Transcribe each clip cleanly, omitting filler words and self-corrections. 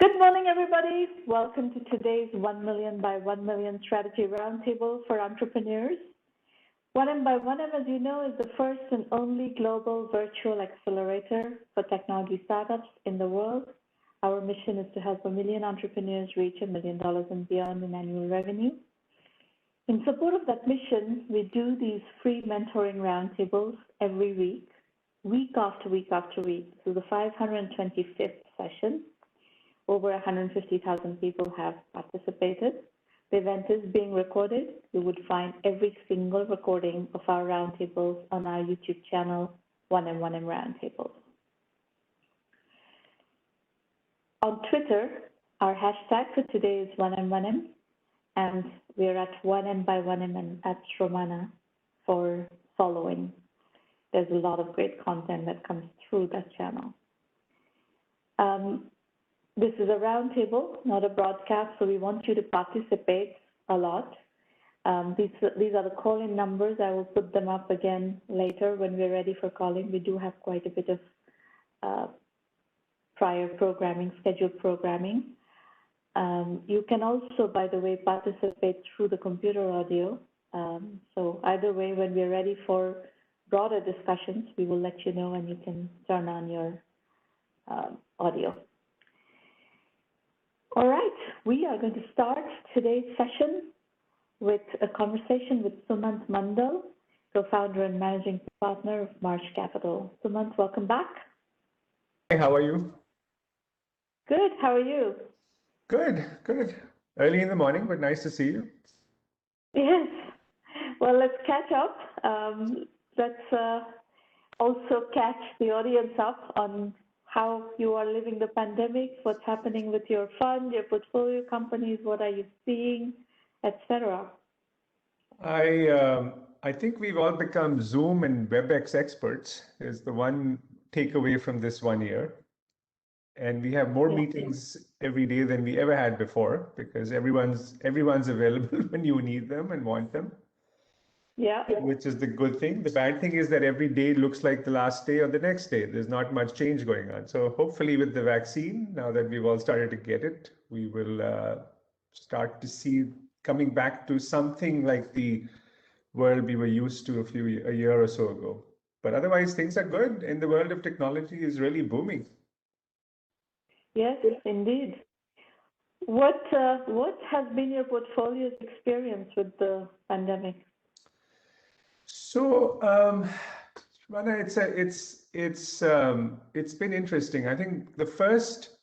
Good morning, everybody. Welcome to today's 1 million by 1 million strategy roundtable for entrepreneurs. 1M, as you know, is the first and only global virtual accelerator for technology startups in the world. Our mission is to help 1 million entrepreneurs reach $1 million and beyond in annual revenue. In support of that mission, we do these free mentoring roundtables every week, week after week after week. This is the 525th session. Over 150,000 people have participated. The event is being recorded. You would find every single recording of our roundtables on our YouTube channel, 1M1M Roundtables. On Twitter, our hashtag for today is 1M1M, and we're at 1M1M and at Romana for following. There's a lot of great content that comes through that channel. This is a roundtable, not a broadcast, so we want you to participate a lot. These are the call-in numbers. I will put them up again later when we're ready for calling. We do have quite a bit of prior programming, scheduled programming. You can also, by the way, participate through the computer audio. So either way, when we're ready for broader discussions, we will let you know and you can turn on your audio. All right, we are going to start today's session with a conversation with Sumant Mandal, co-founder and managing partner of March Capital. Sumant, welcome back. Hey, how are you? Good, how are you? Good. Early in the morning, but nice to see you. Yes, well, let's catch up. Let's also catch the audience up on how you are living the pandemic, what's happening with your fund, your portfolio companies, what are you seeing, etc. I think we've all become Zoom and WebEx experts is the one takeaway from this 1 year. And we have more meetings every day than we ever had before because everyone's available when you need them and want them. Yeah. Which is the good thing. The bad thing is that every day looks like the last day or the next day. There's not much change going on. So hopefully with the vaccine, now that we've all started to get it, we will start to see coming back to something like the world we were used to a year or so ago. But otherwise, things are good. And the world of technology is really booming. Yes, indeed. What has been your portfolio's experience with the pandemic? So, Rana, it's been interesting. I think the first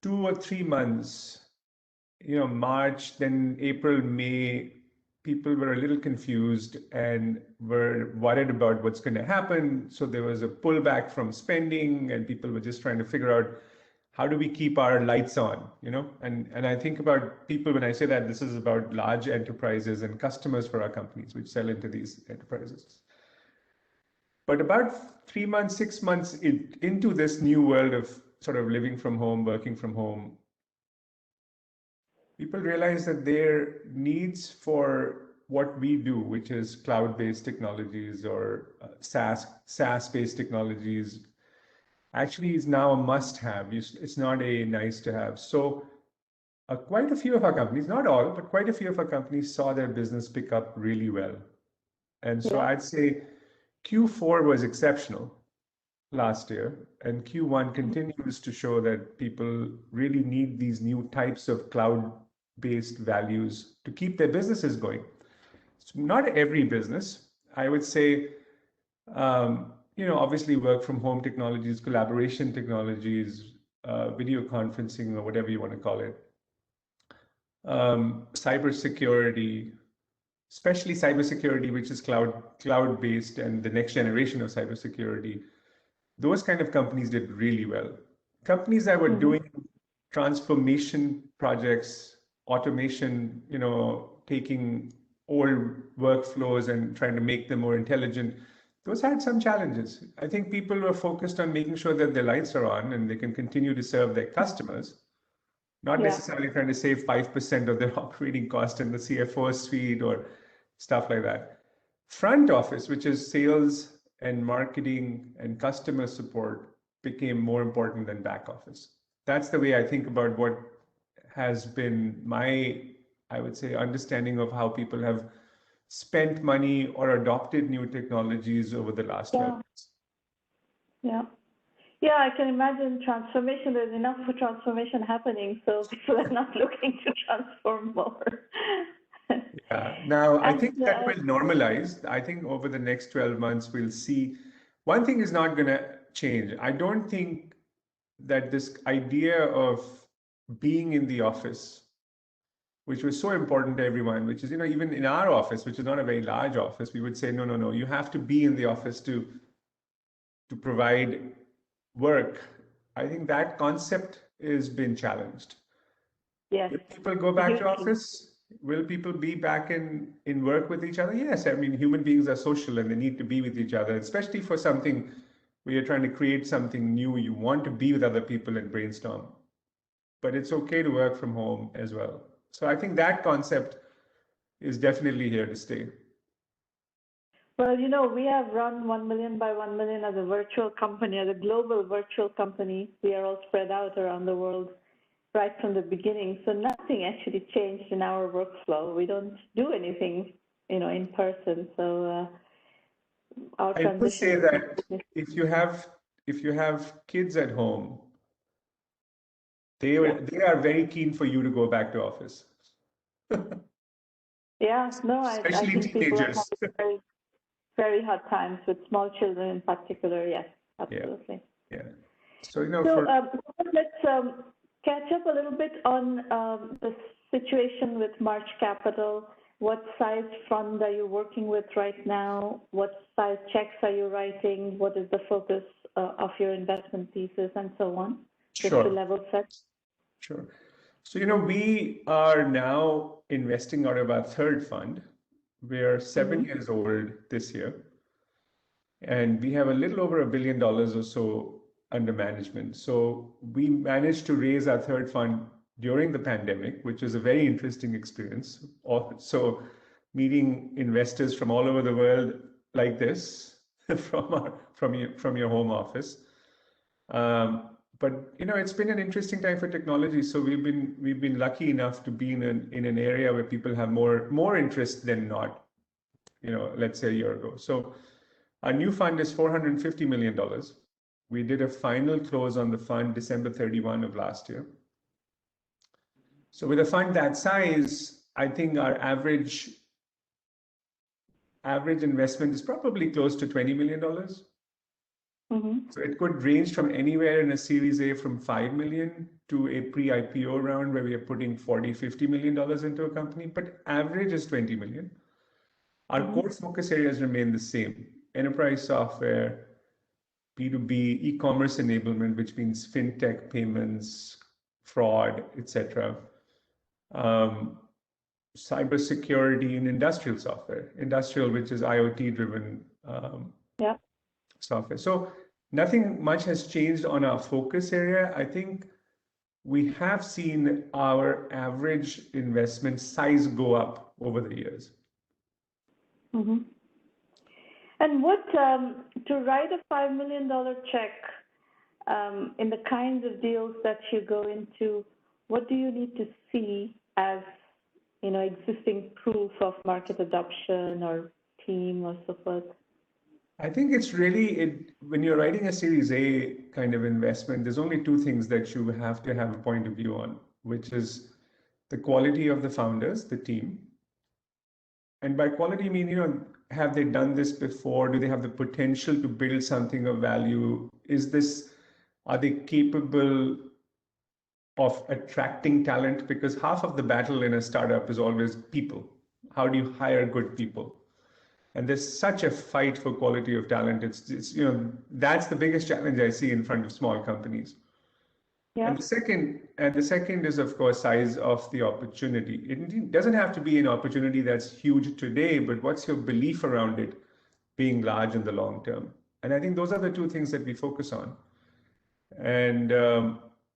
2 or 3 months, March, then April, May, people were a little confused and were worried about what's going to happen. So there was a pullback from spending, and people were just trying to figure out how do we keep our lights on, And I think about people when I say that this is about large enterprises and customers for our companies, which sell into these enterprises. But about 3 months, 6 months into this new world of sort of living from home, working from home, people realize that their needs for what we do, which is cloud-based technologies or SaaS-based technologies, actually is now a must-have. It's not a nice-to-have. So quite a few of our companies, not all, but quite a few of our companies saw their business pick up really well. And so I'd say Q4 was exceptional last year, and Q1 continues to show that people really need these new types of cloud-based values to keep their businesses going. So not every business, I would say, obviously work from home technologies, collaboration technologies, video conferencing or whatever you want to call it. Cybersecurity, especially cybersecurity, which is cloud-based and the next generation of cybersecurity. Those kind of companies did really well. Companies that were doing transformation projects, automation, taking old workflows and trying to make them more intelligent, those had some challenges. I think people were focused on making sure that their lights are on and they can continue to serve their customers, not necessarily trying to save 5% of their operating cost in the CFO suite or stuff like that. Front office, which is sales and marketing and customer support, became more important than back office. that's the way I think about what has been my, I would say, understanding of how people have spent money or adopted new technologies over the last 12 Yeah, months. yeah. Yeah, I can imagine transformation. There's enough for transformation happening, so people are not looking to transform more. Yeah. Now, I And think that will normalize. I think over the next 12 months, we'll see. One thing is not going to change. I don't think that this idea of being in the office, which was so important to everyone, which is, even in our office, which is not a very large office, we would say, no, no, no, you have to be in the office to provide work. I think that concept has been challenged. yes, Will people go back to hugely. office? Will people be back in work with each other? Yes, I mean, human beings are social and they need to be with each other, especially for something where you're trying to create something new. You want to be with other people and brainstorm, but it's okay to work from home as well. So I think that concept is definitely here to stay. Well, we have run 1 million by 1 million as a virtual company, as a global virtual company. We are all spread out around the world right from the beginning. So nothing actually changed in our workflow. We don't do anything, in person. So our I would transition say is that completely. if you have kids at home, they are very keen for you to go back to office, Yeah, no, I especially think people are teenagers. having very, very hard times with small children in particular. Yes, Yeah, absolutely. yeah. So So let's catch up a little bit on the situation with March Capital. What size fund are you working with right now? What size checks are you writing? What is the focus of your investment thesis and so on, just to sure, level set? sure. So we are now investing out of our third fund. We're 7 years old this year, and we have a little over $1 billion or so under management. So we managed to raise our third fund during the pandemic, which was a very interesting experience. So meeting investors from all over the world like this from your home office. But it's been an interesting time for technology. So we've been lucky enough to be in an area where people have more interest than not. Let's say a year ago. So our new fund is $450 million. We did a final close on the fund December 31 of last year. So with a fund that size, I think our average investment is probably close to $20 million. So it could range from anywhere in a Series A from 5 million to a pre-IPO round where we are putting $40-50 million into a company, but average is 20 million. Our core focus areas remain the same: enterprise software, B2B, e-commerce enablement, which means fintech, payments, fraud, etc. Cybersecurity and industrial software. Industrial, which is IoT-driven software. So nothing much has changed on our focus area. I think we have seen our average investment size go up over the years. And what to write a $5 million check in the kinds of deals that you go into, what do you need to see as existing proof of market adoption or team or so forth? I think it's really when you're writing a Series A kind of investment, there's only two things that you have to have a point of view on, which is the quality of the founders, the team. And by quality, I mean, have they done this before? Do they have the potential to build something of value? Are they capable of attracting talent? Because half of the battle in a startup is always people. How do you hire good people? And there's such a fight for quality of talent. It's that's the biggest challenge I see in front of small companies. Yeah. And the second is, of course, size of the opportunity. It doesn't have to be an opportunity that's huge today, but what's your belief around it being large in the long term? And I think those are the two things that we focus on. And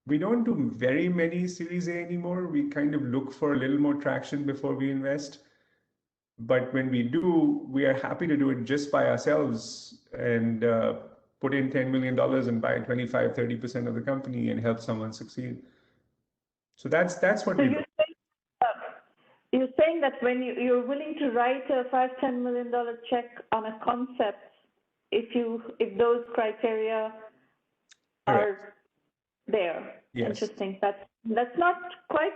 we don't do very many Series A anymore. We kind of look for a little more traction before we invest. But when we do, we are happy to do it just by ourselves. And put in $10 million and buy 25, 30% of the company and help someone succeed. So that's what So we do. you're saying that when you're willing to write a $5-10 million check on a concept, if those criteria are there. Yes. Interesting. That's not quite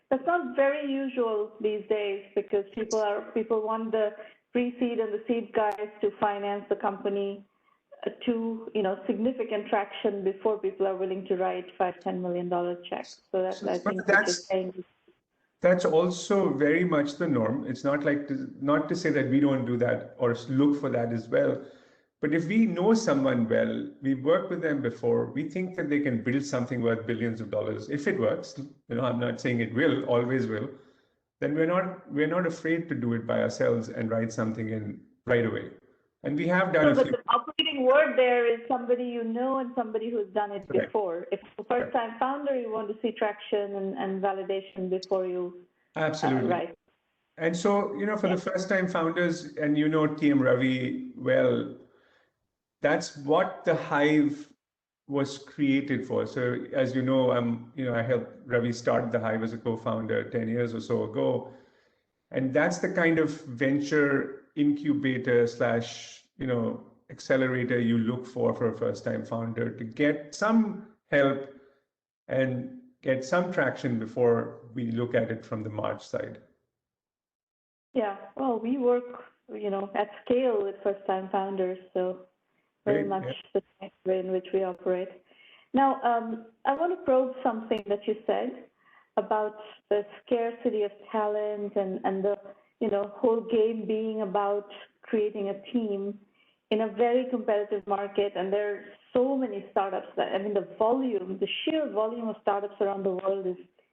that's not very usual these days, because people want the pre-seed and the seed guys to finance the company to significant traction before people are willing to write $5-10 million checks. So I think what you're saying. That's also very much the norm. It's not not to say that we don't do that or look for that as well. But if we know someone well, we've worked with them before, we think that they can build something worth billions of dollars. If it works, I'm not saying it will, always will, then we're not afraid to do it by ourselves and write something in right away. And we have done so the operating word there is somebody you know and somebody who's done it before. If it's a first-time founder, you want to see traction and validation before you absolutely write. And so, for the first-time founders, and TM Ravi well, that's what the Hive was created for. So as you know, I helped Ravi start the Hive as a co-founder 10 years or so ago. And that's the kind of venture incubator / accelerator you look for a first-time founder, to get some help and get some traction before we look at it from the March side. Yeah, well, we work, at scale with first-time founders, so very much the same way in which we operate. Now, I want to probe something that you said about the scarcity of talent and the whole game being about creating a team in a very competitive market. And there are so many startups the sheer volume of startups around the world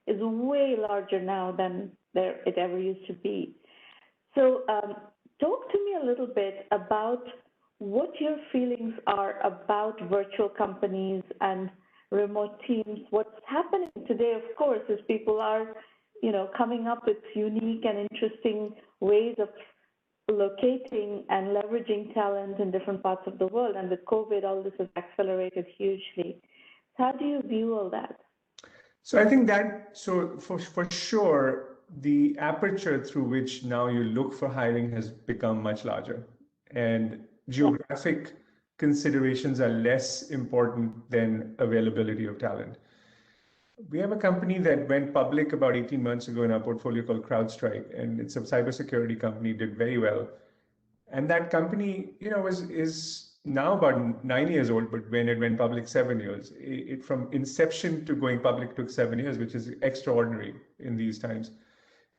is way larger now than it ever used to be. So talk to me a little bit about what your feelings are about virtual companies and remote teams. What's happening today, of course, is people are, coming up with unique and interesting ways of locating and leveraging talent in different parts of the world. And with COVID, all this has accelerated hugely. How do you view all that? So I think for sure, the aperture through which now you look for hiring has become much larger, and geographic considerations are less important than availability of talent. We have a company that went public about 18 months ago in our portfolio called CrowdStrike, and it's a cybersecurity company, did very well. And that company, is now about 9 years old, but when it went public, 7 years. It from inception to going public took 7 years, which is extraordinary in these times.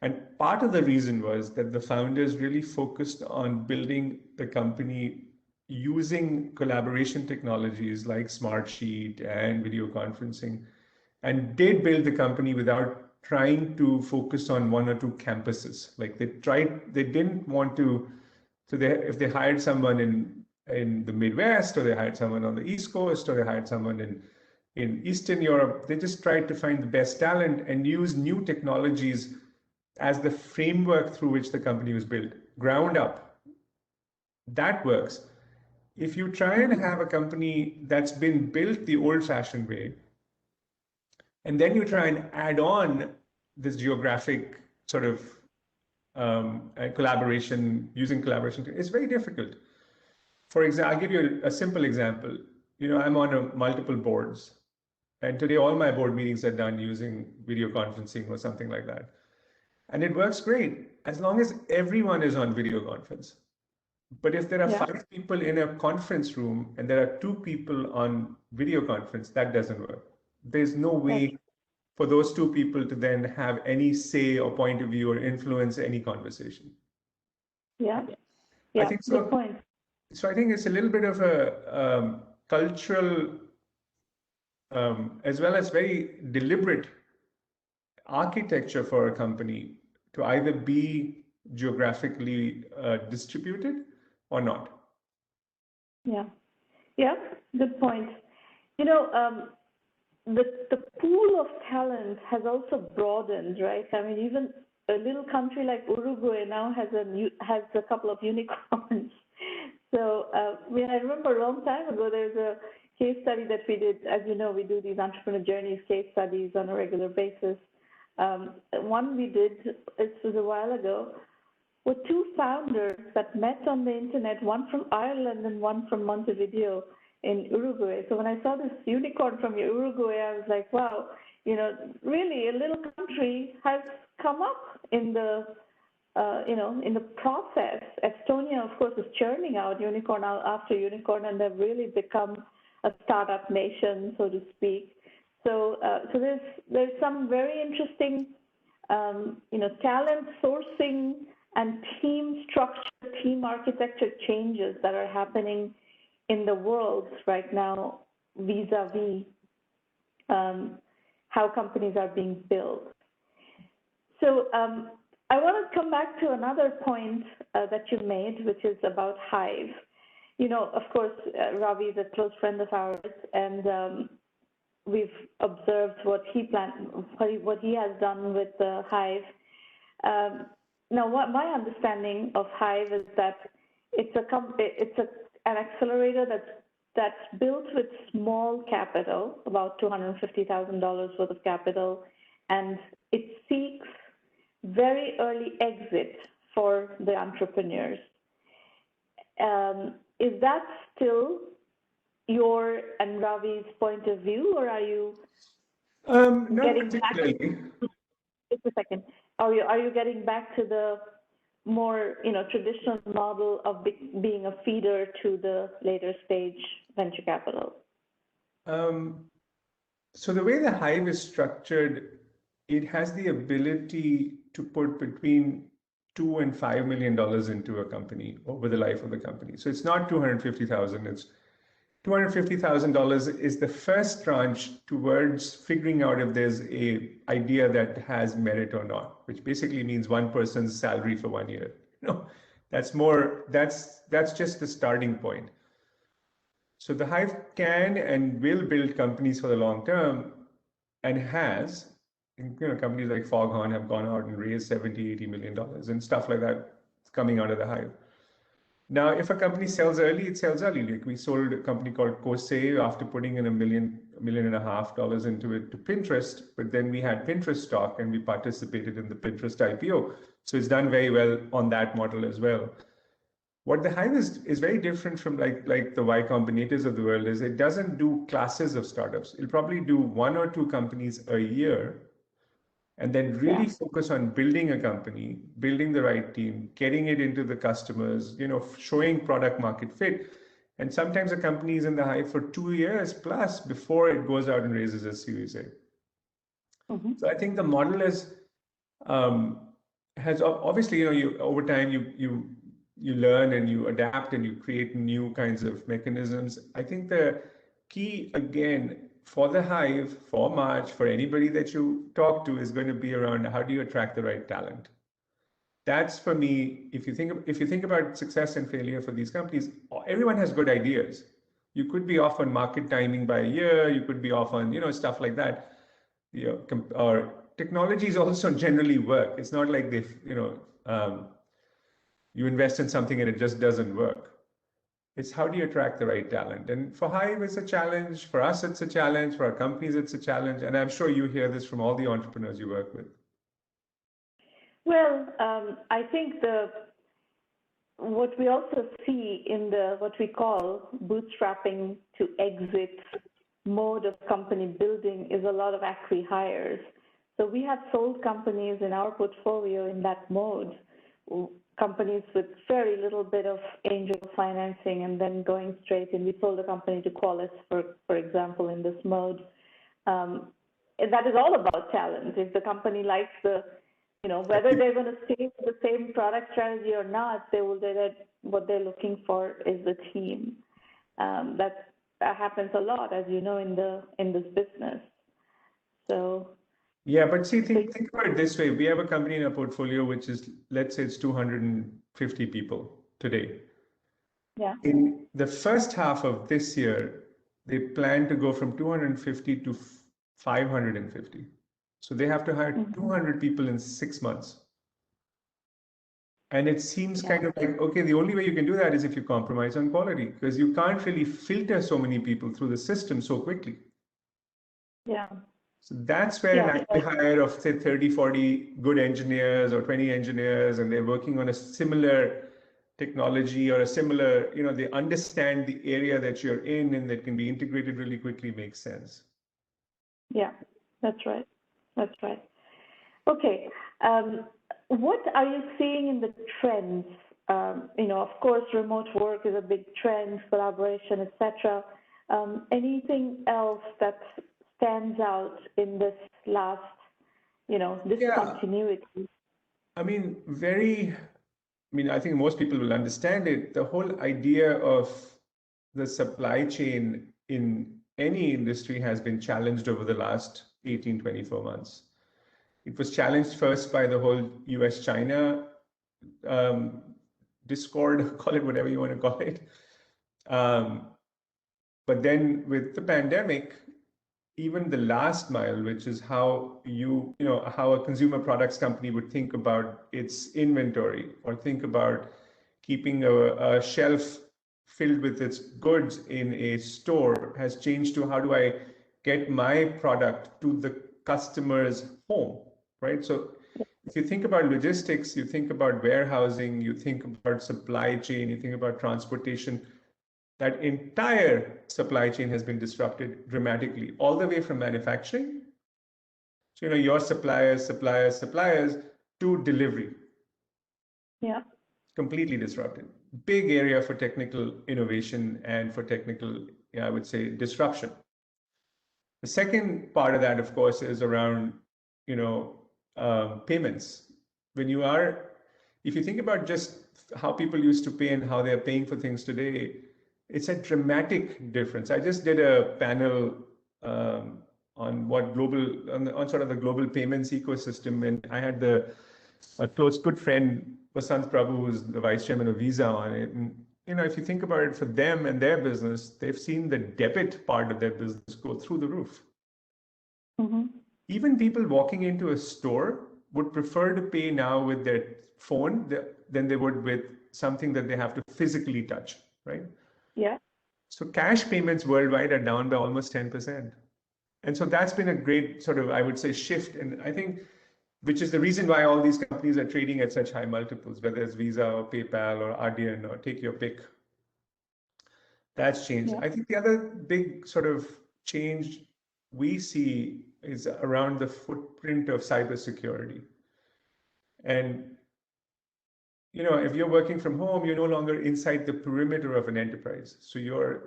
And part of the reason was that the founders really focused on building the company using collaboration technologies like Smartsheet and video conferencing, and did build the company without trying to focus on one or two campuses. Like they didn't want to, so if they hired someone in the Midwest, or they hired someone on the East Coast, or they hired someone in Eastern Europe, they just tried to find the best talent and use new technologies as the framework through which the company was built, ground up. That works. If you try and have a company that's been built the old-fashioned way, and then you try and add on this geographic sort of collaboration, using collaboration, it's very difficult. For example, I'll give you a simple example. I'm on multiple boards, and today all my board meetings are done using video conferencing or something like that. And it works great as long as everyone is on video conference. But if there are 5 people in a conference room and there are 2 people on video conference, that doesn't work. There's no way for those 2 people to then have any say or point of view or influence any conversation. Yeah, I think so. Good point. So I think it's a little bit of a cultural, as well as very deliberate architecture for a company to either be geographically distributed or not. Yeah, good point. The pool of talent has also broadened, right? I mean, even a little country like Uruguay now has a couple of unicorns. So I remember a long time ago, there's a case study that we did. As you know, we do these entrepreneur journeys case studies on a regular basis. One we did, this was a while ago, were two founders that met on the internet, one from Ireland and one from Montevideo in Uruguay. So when I saw this unicorn from Uruguay, I was like, wow, really a little country has come up in the in the process. Estonia, of course, is churning out unicorn after unicorn, and they've really become a startup nation, so to speak. So, there's some very interesting, talent sourcing and team structure, team architecture changes that are happening in the world right now, vis-a-vis how companies are being built. So I want to come back to another point that you made, which is about Hive. Of course, Ravi is a close friend of ours, and we've observed what he has done with the Hive. Now, what my understanding of Hive is that it's an accelerator that's built with small capital, about $250,000 worth of capital, and it seeks very early exit for the entrepreneurs. Is that still your and Ravi's point of view, or are you getting back? Just a second. Are you getting back to the more traditional model of being a feeder to the later stage venture capital? So the way the Hive is structured, it has the ability to put between $2 and $5 million into a company over the life of the company. So it's not $250,000. It's $250,000 is the first tranche towards figuring out if there's a idea that has merit or not, which basically means one person's salary for 1 year. That's just the starting point. So the Hive can and will build companies for the long term, and has. Companies like Foghorn have gone out and raised $70-80 million and stuff like that coming out of the Hive. Now, if a company sells early, it sells early. Like we sold a company called Kosei after putting in $1.5 million into it to Pinterest, but then we had Pinterest stock and we participated in the Pinterest IPO. So it's done very well on that model as well. What the Hive is very different from like the Y Combinators of the world is it doesn't do classes of startups. It'll probably do 1 or 2 companies a year, and then really focus on building a company, building the right team, getting it into the customers, showing product market fit. And sometimes a company is in the Hive for 2 years plus before it goes out and raises a Series A. Mm-hmm. So I think the model has obviously, you over time you learn and you adapt and you create new kinds of mechanisms. I think the key again for the Hive, for March, for anybody that you talk to is going to be around how do you attract the right talent. That's for me, if you think about success and failure for these companies, everyone has good ideas. You could be off on market timing by a year, you could be off on, stuff like that. Or technologies also generally work. It's not like you invest in something and it just doesn't work. It's how do you attract the right talent? And for Hive, it's a challenge. For us, it's a challenge. For our companies, it's a challenge. And I'm sure you hear this from all the entrepreneurs you work with. Well, I think what we also see in what we call bootstrapping to exit mode of company building is a lot of acqui-hires. So we have sold companies in our portfolio in that mode. Companies with very little bit of angel financing and then going straight in. We sold a company to Qualys, for example, in this mode. And that is all about talent. If the company likes whether they're going to stay with the same product strategy or not, what they're looking for is the team. That happens a lot, as you know, in this business. So. Yeah, but see, think about it this way. We have a company in our portfolio, which is, let's say it's 250 people today. Yeah. In the first half of this year, they plan to go from 250 to 550. So they have to hire 200 people in 6 months. And it seems kind of like, okay, the only way you can do that is if you compromise on quality, because you can't really filter so many people through the system so quickly. Yeah. So that's where an acqui-hire of, say, 30, 40 good engineers or 20 engineers, and they're working on a similar technology or a similar, they understand the area that you're in and that can be integrated really quickly makes sense. Yeah, that's right. That's right. Okay. What are you seeing in the trends? Of course, remote work is a big trend, collaboration, etc. Anything else that stands out in this last, this continuity? I mean, I think most people will understand it. The whole idea of the supply chain in any industry has been challenged over the last 18, 24 months. It was challenged first by the whole US-China discord, call it whatever you want to call it. But then with the pandemic, even the last mile, which is how how a consumer products company would think about its inventory or think about keeping a shelf filled with its goods in a store, has changed to how do I get my product to the customer's home, right? So if you think about logistics, you think about warehousing, you think about supply chain, you think about transportation, that entire supply chain has been disrupted dramatically, all the way from manufacturing, so your suppliers to delivery. Yeah. Completely disrupted. Big area for technical innovation and for technical, I would say, disruption. The second part of that, of course, is around, payments. If you think about just how people used to pay and how they're paying for things today, it's a dramatic difference. I just did a panel on sort of the global payments ecosystem, and I had a close good friend, Vasant Prabhu, who's the vice chairman of Visa, on it. And if you think about it, for them and their business, they've seen the debit part of their business go through the roof. Mm-hmm. Even people walking into a store would prefer to pay now with their phone than they would with something that they have to physically touch, right? Yeah. So cash payments worldwide are down by almost 10%. And so that's been a great sort of, I would say, shift. And I think, which is the reason why all these companies are trading at such high multiples, whether it's Visa or PayPal or Adyen or take your pick. That's changed. Yeah. I think the other big sort of change we see is around the footprint of cybersecurity. And if you're working from home, you're no longer inside the perimeter of an enterprise. So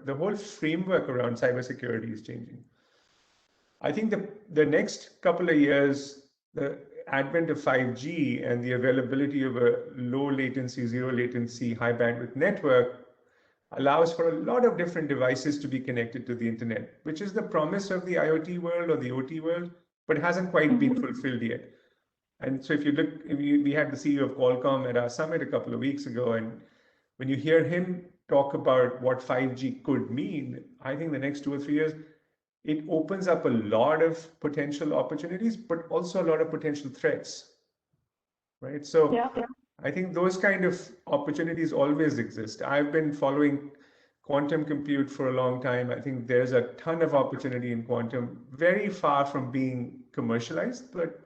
the whole framework around cybersecurity is changing. I think the next couple of years, the advent of 5G and the availability of a low latency, zero latency, high bandwidth network allows for a lot of different devices to be connected to the internet, which is the promise of the IoT world or the OT world, but hasn't quite been fulfilled yet. And so if you look, we had the CEO of Qualcomm at our summit a couple of weeks ago, and when you hear him talk about what 5G could mean, I think the next 2 or 3 years, it opens up a lot of potential opportunities, but also a lot of potential threats, right? So Yeah. I think those kind of opportunities always exist. I've been following quantum compute for a long time. I think there's a ton of opportunity in quantum, very far from being commercialized, but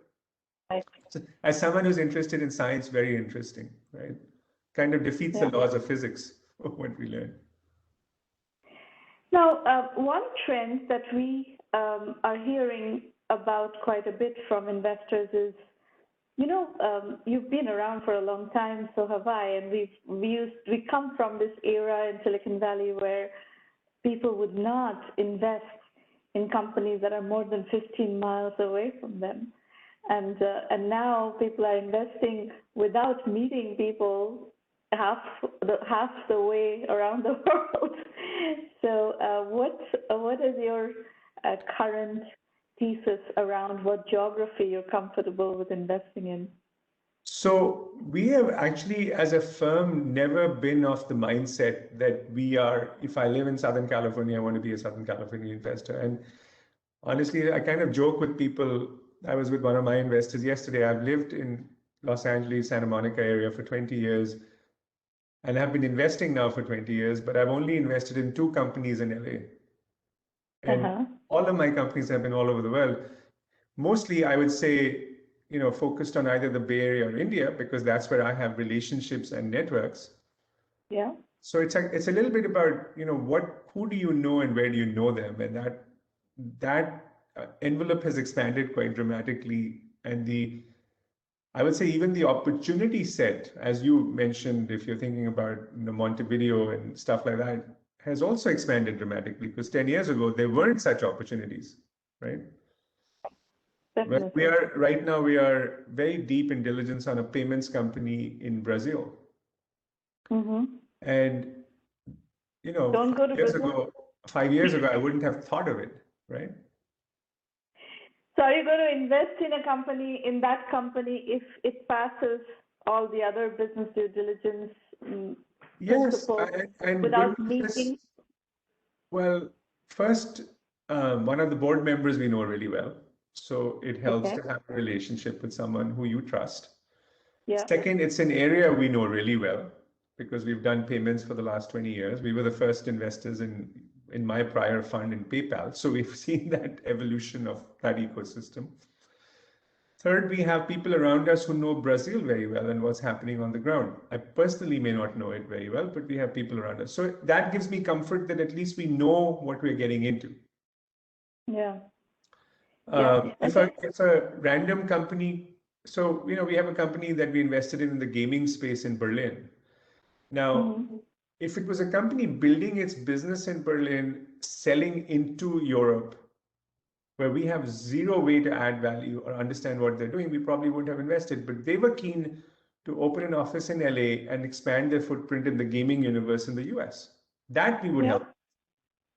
as someone who's interested in science, very interesting, right? Kind of defeats the laws of physics, what we learn. Now, one trend that we are hearing about quite a bit from investors is, you've been around for a long time, so have I, and we come from this era in Silicon Valley where people would not invest in companies that are more than 15 miles away from them. And now people are investing without meeting people half the way around the world. So what is your current thesis around what geography you're comfortable with investing in? So we have actually, as a firm, never been of the mindset that if I live in Southern California, I want to be a Southern California investor. And honestly, I kind of joke with people. I was with one of my investors yesterday. I've lived in Los Angeles, Santa Monica area for 20 years, and have been investing now for 20 years, but I've only invested in 2 companies in LA. And Uh-huh. all of my companies have been all over the world. Mostly, I would say, focused on either the Bay Area or India, because that's where I have relationships and networks. Yeah. So it's a little bit about, who do you know and where do you know them? And that envelope has expanded quite dramatically. And I would say even the opportunity set, as you mentioned, if you're thinking about Montevideo and stuff like that, has also expanded dramatically, because 10 years ago, there weren't such opportunities, right? Well, Definitely. right now, we are very deep in diligence on a payments company in Brazil. Mm-hmm. And, Don't go to 5 years ago, I wouldn't have thought of it, right? So are you going to invest in a company, in that company, if it passes all the other business due diligence Yes, principles and without goodness, meeting? well, first, one of the board members we know really well. So it helps Okay. to have a relationship with someone who you trust. Yeah. Second, it's an area we know really well because we've done payments for the last 20 years. We were the first investors in my prior fund in PayPal. So we've seen that evolution of that ecosystem. Third, we have people around us who know Brazil very well and what's happening on the ground. I personally may not know it very well, but we have people around us. So that gives me comfort that at least we know what we're getting into. Yeah. Yeah. If a random company, so we have a company that we invested in the gaming space in Berlin. Now, if it was a company building its business in Berlin, selling into Europe, where we have zero way to add value or understand what they're doing, we probably wouldn't have invested. But they were keen to open an office in LA and expand their footprint in the gaming universe in the US. That we would help,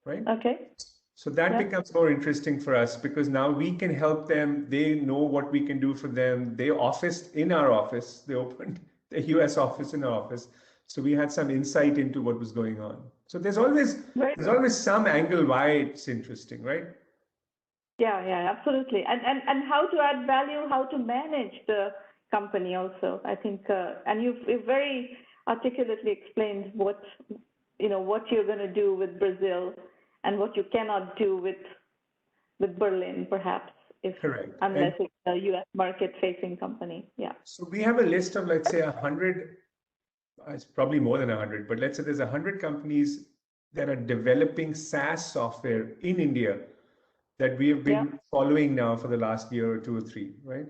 right? Okay. So that becomes more interesting for us because now we can help them. They know what we can do for them. They officed in our office. They opened the US office in our office. So we had some insight into what was going on. So there's always some angle why it's interesting, right? Yeah, yeah, absolutely. And how to add value, how to manage the company also. I think, and you've very articulately explained what you're going to do with Brazil and what you cannot do with Berlin, perhaps, unless it's a U.S. market-facing company. Yeah. So we have a list of, let's say, 100. It's probably more than 100, but let's say there's 100 companies that are developing SaaS software in India that we have been following now for the last year or 2 or 3, right?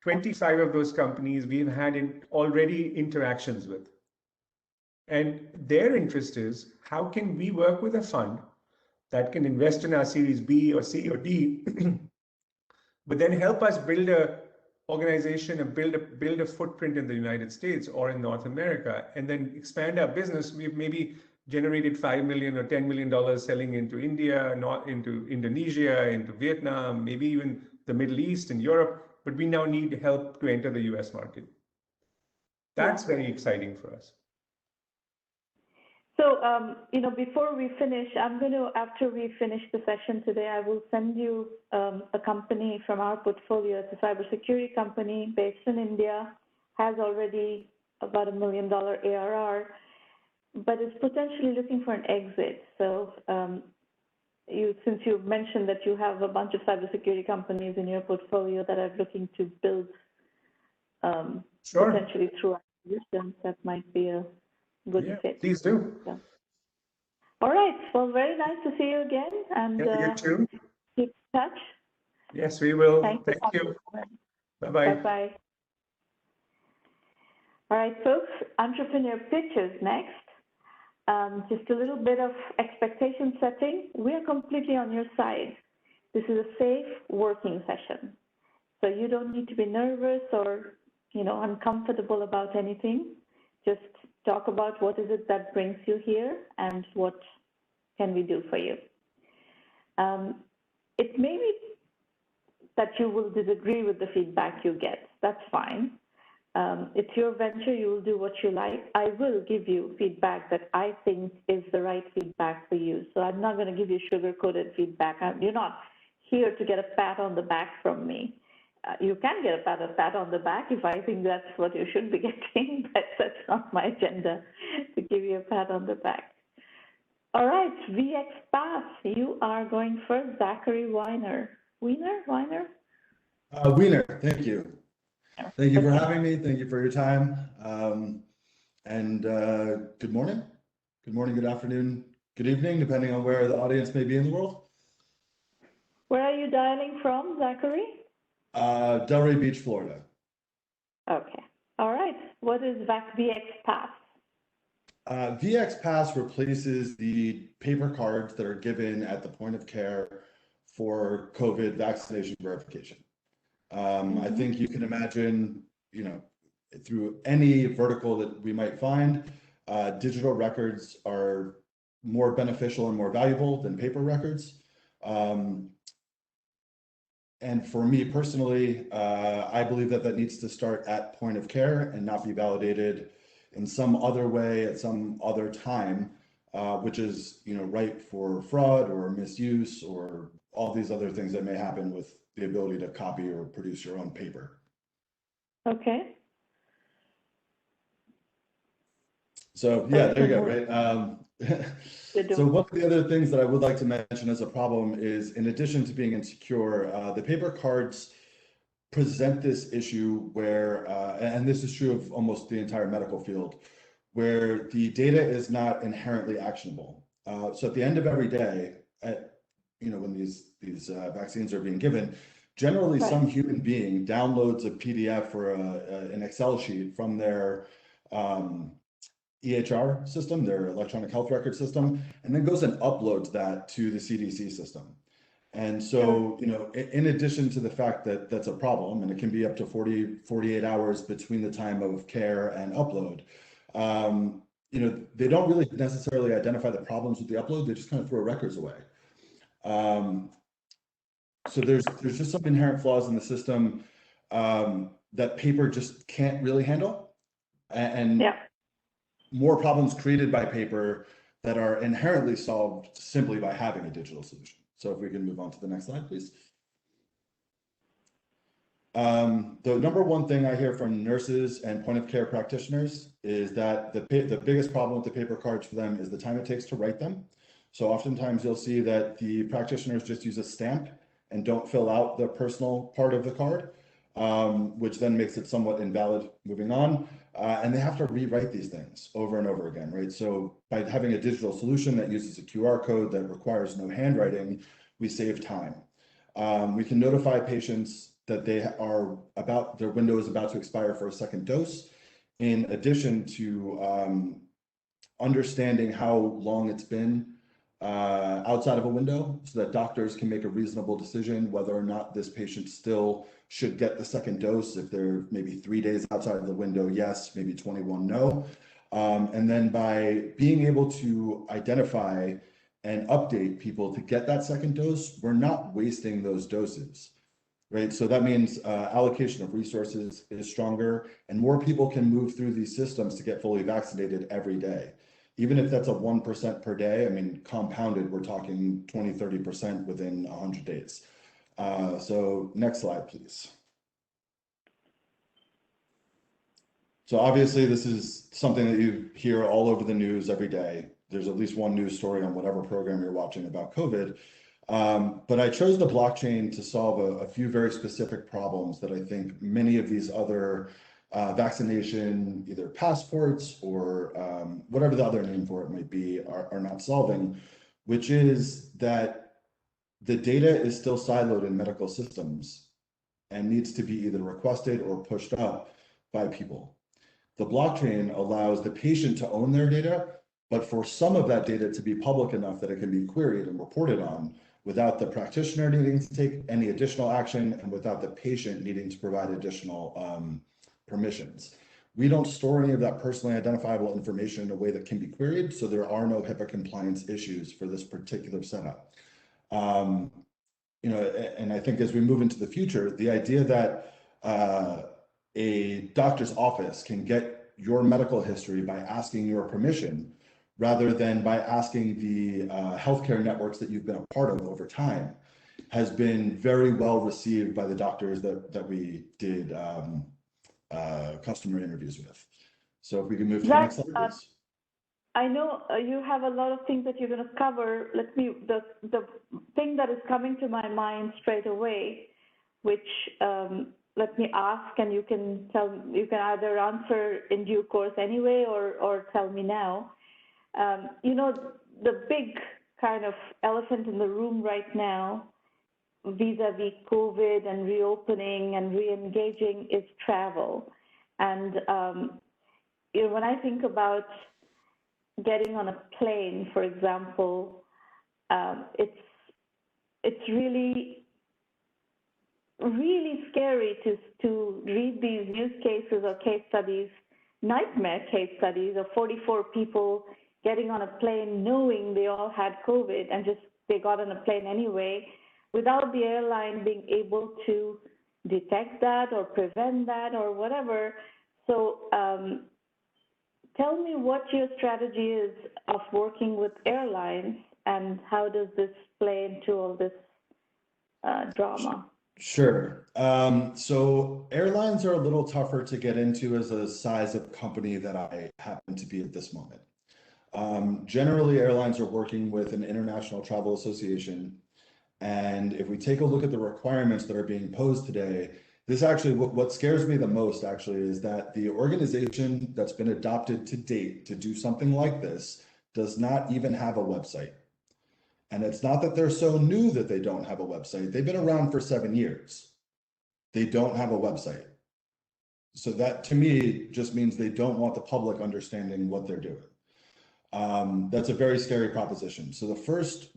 25 of those companies we've had already interactions with. And their interest is, how can we work with a fund that can invest in our Series B or C or D, but then help us build a organization and build a footprint in the United States or in North America, and then expand our business. We've maybe generated $5 million or $10 million selling into India, not into Indonesia, into Vietnam, maybe even the Middle East and Europe, but we now need help to enter the US market. That's very exciting for us. So, before we finish, after we finish the session today, I will send you a company from our portfolio. It's a cybersecurity company based in India, has already about $1 million ARR, but is potentially looking for an exit. So, since you mentioned that you have a bunch of cybersecurity companies in your portfolio that are looking to build potentially through acquisitions, that might be a good fit. Please do. Yeah. All right. Well, very nice to see you again, and you too. keep in touch. Yes, we will. Thank you. Bye-bye. Bye-bye. All right, folks, entrepreneur pitches next. Just a little bit of expectation setting. We're completely on your side. This is a safe working session. So you don't need to be nervous or, uncomfortable about anything. Just talk about what is it that brings you here and what can we do for you. It may be that you will disagree with the feedback you get. That's fine. It's your venture. You will do what you like. I will give you feedback that I think is the right feedback for you. So I'm not going to give you sugar-coated feedback. You're not here to get a pat on the back from me. you can get a pat on the back if I think that's what you should be getting, but that's not my agenda to give you a pat on the back. All right, VXPass, you are going first. Zachary Weiner. Weiner? Weiner, thank you. Thank you for having me. Thank you for your time. Good morning. Good morning, good afternoon, good evening, depending on where the audience may be in the world. Where are you dialing from, Zachary? Delray Beach, Florida. Okay. All right. What is VXPass? VXPass replaces the paper cards that are given at the point of care for COVID vaccination verification. I think you can imagine, through any vertical that we might find, digital records are more beneficial and more valuable than paper records. And for me personally, I believe that needs to start at point of care and not be validated in some other way at some other time, which is ripe for fraud or misuse or all these other things that may happen with the ability to copy or produce your own paper. Okay. So yeah, there you go, right? So one of the other things that I would like to mention as a problem is, in addition to being insecure, the paper cards present this issue where, and this is true of almost the entire medical field, where the data is not inherently actionable. So at the end of every day, when these vaccines are being given, generally some human being downloads a PDF or an Excel sheet from their EHR system, their electronic health record system, and then goes and uploads that to the CDC system. And so, in addition to the fact that that's a problem, and it can be up to 48 hours between the time of care and upload, they don't really necessarily identify the problems with the upload, they just kind of throw records away. So there's just some inherent flaws in the system that paper just can't really handle. And more problems created by paper that are inherently solved simply by having a digital solution. So if we can move on to the next slide, please. The number one thing I hear from nurses and point of care practitioners is that the biggest problem with the paper cards for them is the time it takes to write them. So oftentimes you'll see that the practitioners just use a stamp and don't fill out the personal part of the card, which then makes it somewhat invalid moving on. And they have to rewrite these things over and over again, right? So by having a digital solution that uses a QR code that requires no handwriting, we save time. We can notify patients that their window is about to expire for a second dose, in addition to understanding how long it's been outside of a window, so that doctors can make a reasonable decision whether or not this patient still should get the second dose. If they're maybe 3 days outside of the window, yes, maybe 21, no. And then by being able to identify and update people to get that second dose, we're not wasting those doses, right? So that means allocation of resources is stronger, and more people can move through these systems to get fully vaccinated every day. Even if that's a 1% per day, I mean, compounded, we're talking 20, 30% within 100 days. So next slide, please. So obviously this is something that you hear all over the news every day. There's at least one news story on whatever program you're watching about COVID. But I chose the blockchain to solve a few very specific problems that I think many of these other vaccination, either passports or whatever the other name for it might be, are not solving, which is that the data is still siloed in medical systems and needs to be either requested or pushed up by people. The blockchain allows the patient to own their data, but for some of that data to be public enough that it can be queried and reported on without the practitioner needing to take any additional action and without the patient needing to provide additional permissions. We don't store any of that personally identifiable information in a way that can be queried, so there are no HIPAA compliance issues for this particular setup. And I think as we move into the future, the idea that a doctor's office can get your medical history by asking your permission, rather than by asking the healthcare networks that you've been a part of over time, has been very well received by the doctors that we did customer interviews with. So if we can move to the next slide, please. I know you have a lot of things that you're going to cover. The thing that is coming to my mind straight away, which let me ask, and you can either answer in due course anyway, or tell me now. The big kind of elephant in the room right now, vis-a-vis COVID and reopening and re-engaging, is travel. And when I think about getting on a plane, for example, it's really scary to read these use cases or case studies, nightmare case studies of 44 people getting on a plane knowing they all had COVID and they got on a plane anyway, without the airline being able to detect that or prevent that or whatever. So tell me what your strategy is of working with airlines, and how does this play into all this drama? Sure. So airlines are a little tougher to get into as a size of company that I happen to be at this moment. Generally, airlines are working with an international travel association. And if we take a look at the requirements that are being posed today, this actually, what scares me the most actually is that the organization that's been adopted to date to do something like this does not even have a website. And it's not that they're so new that they don't have a website. They've been around for 7 years. They don't have a website. So that to me just means they don't want the public understanding what they're doing. That's a very scary proposition. So the first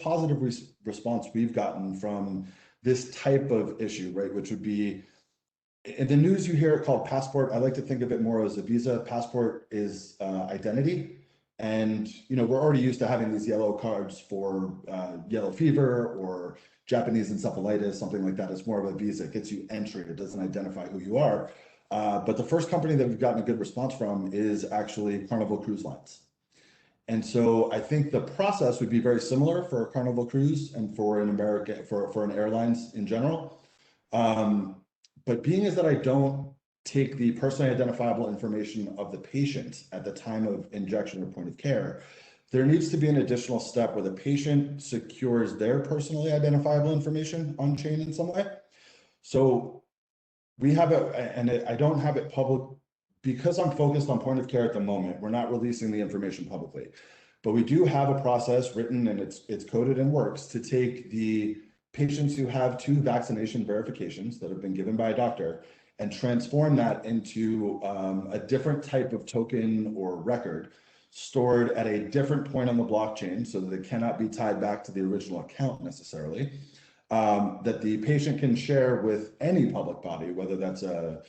positive response we've gotten from this type of issue, right, which would be, in the news you hear it called passport. I like to think of it more as a visa. Passport is identity. And, we're already used to having these yellow cards for yellow fever or Japanese encephalitis, something like that. It's more of a visa. It gets you entry. It doesn't identify who you are. But the first company that we've gotten a good response from is actually Carnival Cruise Lines. And so I think the process would be very similar for a Carnival Cruise and for an airlines in general. But being is that I don't take the personally identifiable information of the patient at the time of injection or point of care, there needs to be an additional step where the patient secures their personally identifiable information on chain in some way. So we have it, and I don't have it public because I'm focused on point of care at the moment. We're not releasing the information publicly, but we do have a process written, and it's coded and works to take the patients who have 2 vaccination verifications that have been given by a doctor and transform that into a different type of token or record stored at a different point on the blockchain so that it cannot be tied back to the original account necessarily, that the patient can share with any public body, whether that's an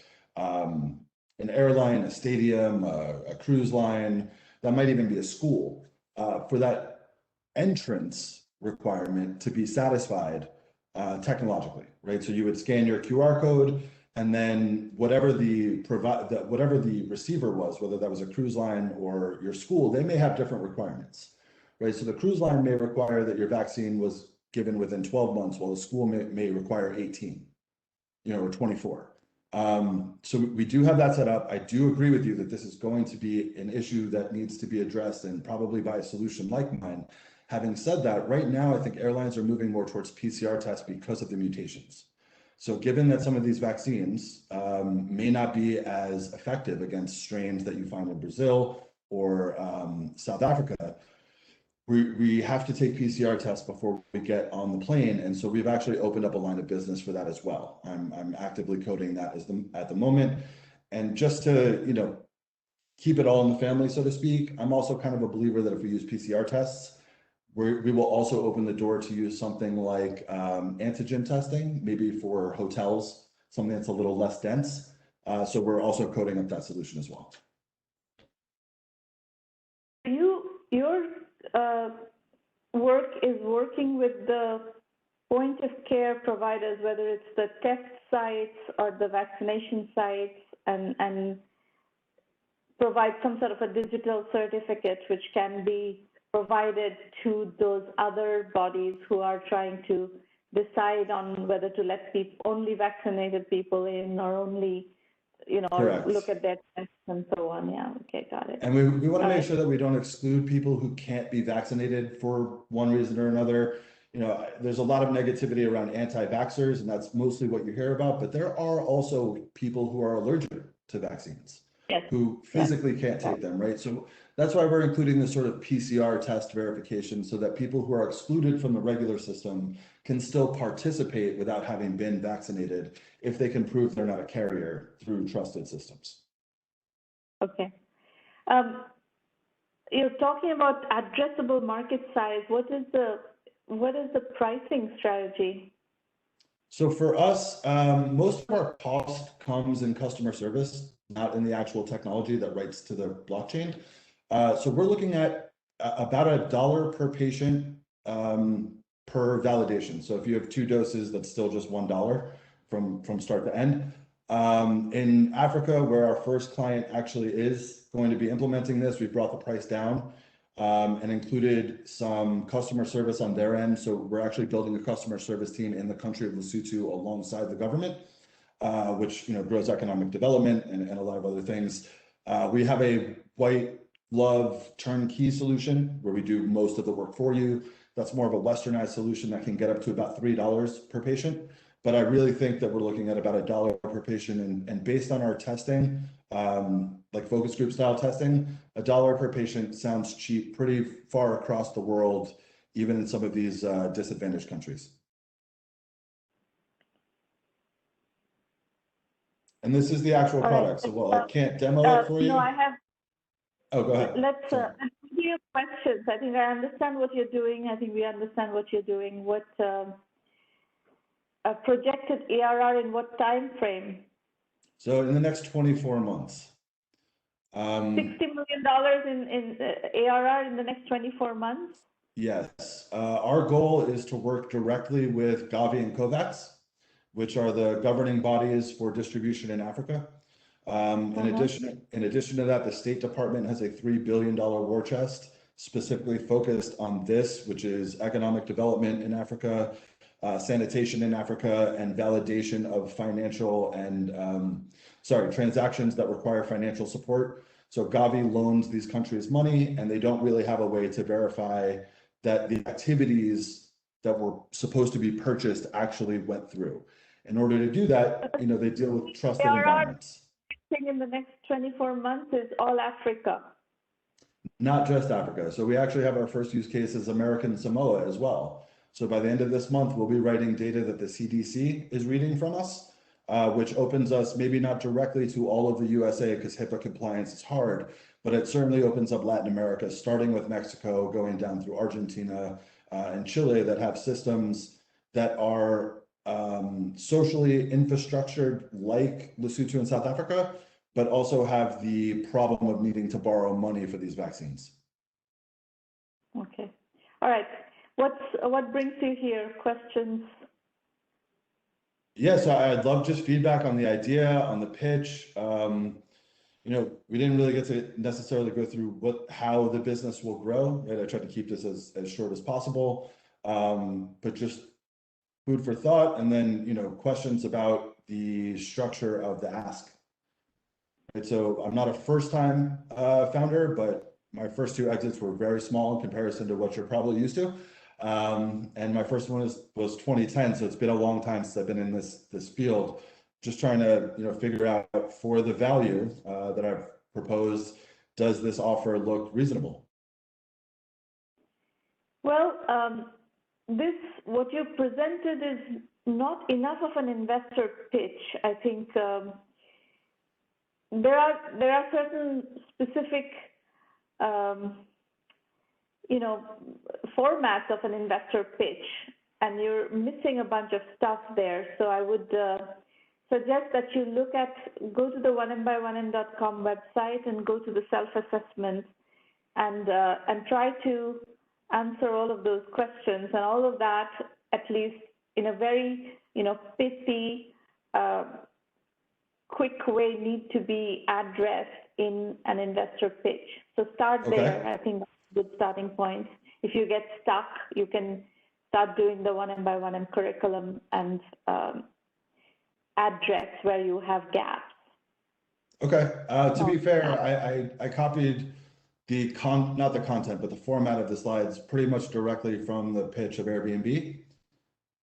airline, a stadium, a cruise line, that might even be a school, for that entrance requirement to be satisfied technologically, right? So you would scan your QR code, and then whatever the receiver was, whether that was a cruise line or your school, they may have different requirements, right? So the cruise line may require that your vaccine was given within 12 months, while the school may require 18, or 24. So we do have that set up. I do agree with you that this is going to be an issue that needs to be addressed, and probably by a solution like mine. Having said that, right now, I think airlines are moving more towards PCR tests because of the mutations. So given that some of these vaccines may not be as effective against strains that you find in Brazil or South Africa, we have to take PCR tests before we get on the plane. And so we've actually opened up a line of business for that as well. I'm actively coding that at the moment. And just to, keep it all in the family, so to speak, I'm also kind of a believer that if we use PCR tests, we will also open the door to use something like antigen testing, maybe for hotels, something that's a little less dense. So we're also coding up that solution as well. Your work is working with the point of care providers, whether it's the test sites or the vaccination sites, and provide some sort of a digital certificate which can be provided to those other bodies who are trying to decide on whether to let only vaccinated people in or only, Correct. look at their tests and so on. Yeah, okay, got it. And we want to make sure that we don't exclude people who can't be vaccinated for one reason or another. There's a lot of negativity around anti-vaxxers, and that's mostly what you hear about, but there are also people who are allergic to vaccines. Yes. Who physically can't take them, right? So that's why we're including this sort of PCR test verification so that people who are excluded from the regular system can still participate without having been vaccinated if they can prove they're not a carrier through trusted systems. Okay. You're talking about addressable market size. What is the pricing strategy? So for us, most of our cost comes in customer service, not in the actual technology that writes to the blockchain. So we're looking at about $1 per patient per validation. So if you have 2 doses, that's still just $1 from start to end. In Africa, where our first client actually is going to be implementing this, we brought the price down and included some customer service on their end. So we're actually building a customer service team in the country of Lesotho alongside the government, which grows economic development and a lot of other things. We have a white glove turnkey solution where we do most of the work for you. That's more of a westernized solution that can get up to about $3 per patient. But I really think that we're looking at about $1 per patient, and based on our testing, like focus group style testing, $1 per patient sounds cheap pretty far across the world, even in some of these disadvantaged countries. And this is the actual product. So while I can't demo it for you. No, I have. Oh, go ahead. Let's do your questions. I think I understand what you're doing. I think we understand what you're doing. What a projected ARR in what time frame? So in the next 24 months. $60 million in ARR in the next 24 months? Yes. Our goal is to work directly with Gavi and COVAX, which are the governing bodies for distribution in Africa. In addition to that, the State Department has a $3 billion war chest specifically focused on this, which is economic development in Africa, sanitation in Africa, and validation of financial and transactions that require financial support. So Gavi loans these countries money, and they don't really have a way to verify that the activities that were supposed to be purchased actually went through. In order to do that, they deal with trusted environments. In the next 24 months is all Africa. Not just Africa. So we actually have our first use case as American Samoa as well. So by the end of this month, we'll be writing data that the CDC is reading from us, which opens us maybe not directly to all of the USA because HIPAA compliance is hard, but it certainly opens up Latin America, starting with Mexico, going down through Argentina and Chile that have systems that are socially infrastructured like Lesotho and South Africa, but also have the problem of needing to borrow money for these vaccines. Okay. All right. What brings you here? Questions? Yes, I'd love just feedback on the idea, on the pitch. We didn't really get to necessarily go through how the business will grow. Right? I tried to keep this as short as possible, but just food for thought, and then questions about the structure of the ask. Right, so I'm not a first-time founder, but my first 2 exits were very small in comparison to what you're probably used to. And my first one was 2010, so it's been a long time since I've been in this field. Just trying to figure out for the value that I've proposed, does this offer look reasonable? Well, what you presented is not enough of an investor pitch. I think there are certain specific formats of an investor pitch, and you're missing a bunch of stuff there. So I would suggest that you go to the 1Mby1M.com website and go to the self-assessment and try to answer all of those questions, and all of that, at least in a very pithy, quick way, need to be addressed in an investor pitch. So start there. I think good starting point. If you get stuck, you can start doing the 1M curriculum and address where you have gaps. Okay. To be fair, I copied not the content, but the format of the slides pretty much directly from the pitch of Airbnb.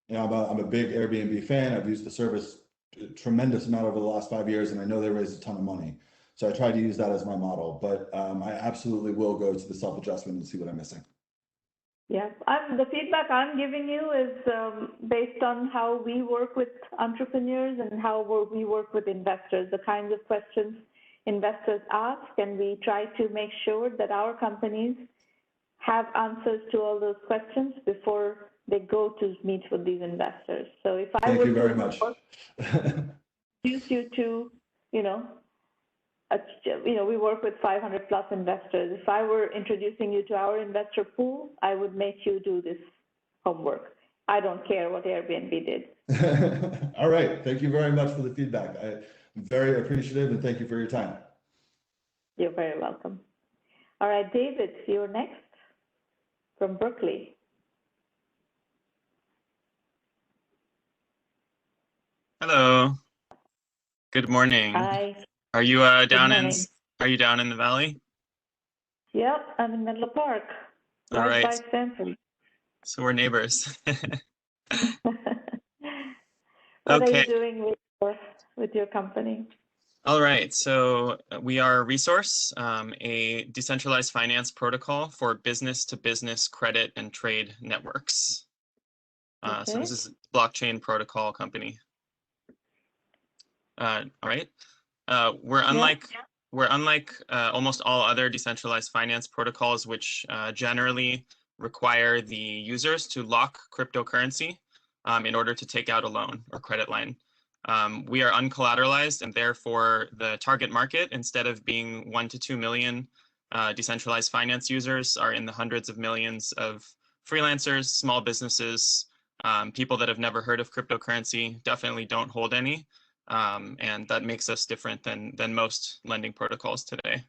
You know, I'm a big Airbnb fan. I've used the service a tremendous amount over the last 5 years, and I know they raised a ton of money. So I tried to use that as my model, but I absolutely will go to the self-adjustment and see what I'm missing. Yeah, the feedback I'm giving you is based on how we work with entrepreneurs and how we work with investors, the kinds of questions investors ask, and we try to make sure that our companies have answers to all those questions before they go to meet with these investors. So if I Thank you very much. Introduce you to, we work with 500 plus investors. If I were introducing you to our investor pool, I would make you do this homework. I don't care what Airbnb did. All right. Thank you very much for the feedback. I'm very appreciative, and thank you for your time. You're very welcome. All right, David, you're next from Berkeley. Hello. Good morning. Hi. Are you down in the valley? Yep, I'm in Menlo Park, right by Stanford. So we're neighbors. What are you doing with your company? All right, so we are Resource, a decentralized finance protocol for business-to-business credit and trade networks. So this is a blockchain protocol company. All right. We're unlike almost all other decentralized finance protocols, which generally require the users to lock cryptocurrency in order to take out a loan or credit line. We are uncollateralized, and therefore the target market, instead of being 1 to 2 million decentralized finance users, are in the hundreds of millions of freelancers, small businesses, people that have never heard of cryptocurrency, definitely don't hold any. And that makes us different than most lending protocols today.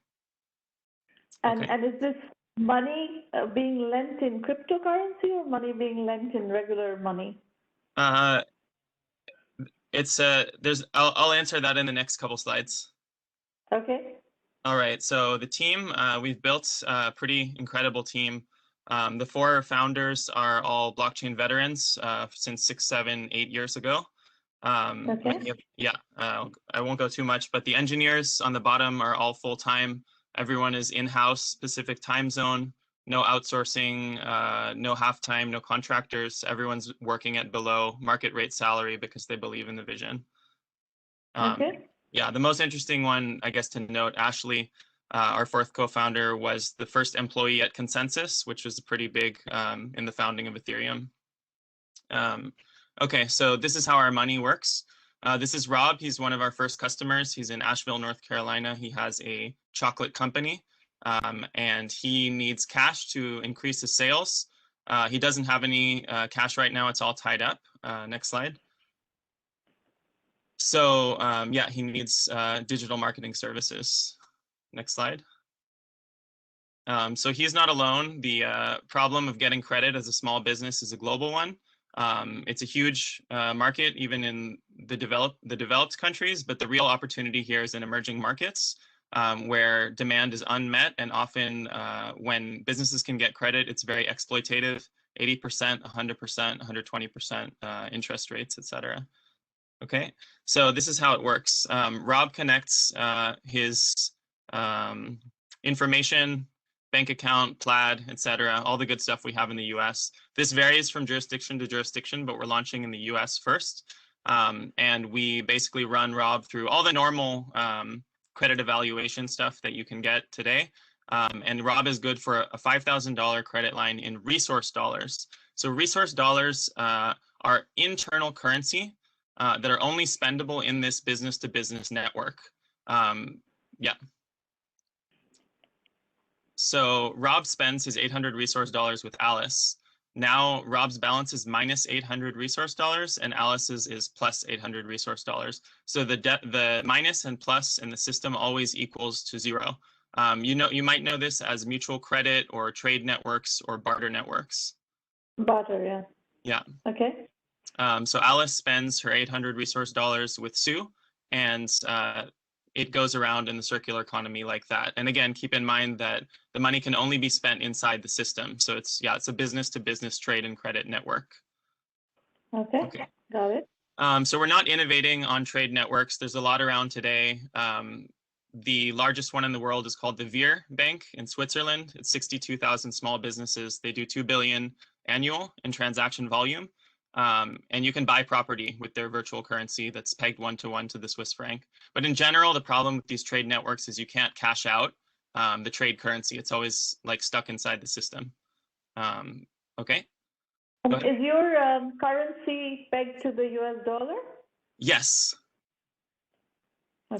And is this money being lent in cryptocurrency or money being lent in regular money? I'll answer that in the next couple slides. Okay. All right. So the team, we've built a pretty incredible team. The 4 founders are all blockchain veterans since 6, 7, 8 years ago. I won't go too much, but the engineers on the bottom are all full-time. Everyone is in-house, Pacific time zone, no outsourcing, no half-time, no contractors. Everyone's working at below market rate salary because they believe in the vision. Yeah, the most interesting one, I guess, to note, Ashley, our 4th co-founder, was the first employee at Consensus, which was pretty big in the founding of Ethereum. Okay, so this is how our money works. This is Rob. He's one of our first customers. He's in Asheville, North Carolina. He has a chocolate company, and he needs cash to increase his sales. He doesn't have any cash right now. It's all tied up. Next slide. So yeah, he needs digital marketing services. Next slide. So he's not alone. The problem of getting credit as a small business is a global one. It's a huge market, even in the developed countries, but the real opportunity here is in emerging markets where demand is unmet, and often when businesses can get credit, it's very exploitative, 80%, 100%, 120% interest rates, etc. Okay, so this is how it works. Rob connects his information, bank account, Plaid, etc., all the good stuff we have in the US. This varies from jurisdiction to jurisdiction, but we're launching in the US first. And we basically run Rob through all the normal credit evaluation stuff that you can get today. And Rob is good for a $5,000 credit line in resource dollars. So resource dollars are internal currency that are only spendable in this business-to-business network. Yeah. So Rob spends his 800 resource dollars with Alice. Now Rob's balance is minus 800 resource dollars, and Alice's is plus 800 resource dollars. So the minus and plus in the system always equals to 0. You might know this as mutual credit or trade networks or barter networks. Barter, yeah. Yeah. Okay. So Alice spends her 800 resource dollars with Sue, and it goes around in the circular economy like that. And again, keep in mind that the money can only be spent inside the system. So it's a business to business trade and credit network. Okay. Got it. So we're not innovating on trade networks. There's a lot around today. The largest one in the world is called the VIR Bank in Switzerland. It's 62,000 small businesses. They do 2 billion annual in transaction volume. And you can buy property with their virtual currency that's pegged 1-to-1 to the Swiss franc. But in general, the problem with these trade networks is you can't cash out the trade currency. It's always like stuck inside the system. Okay. Is your currency pegged to the US dollar? Yes.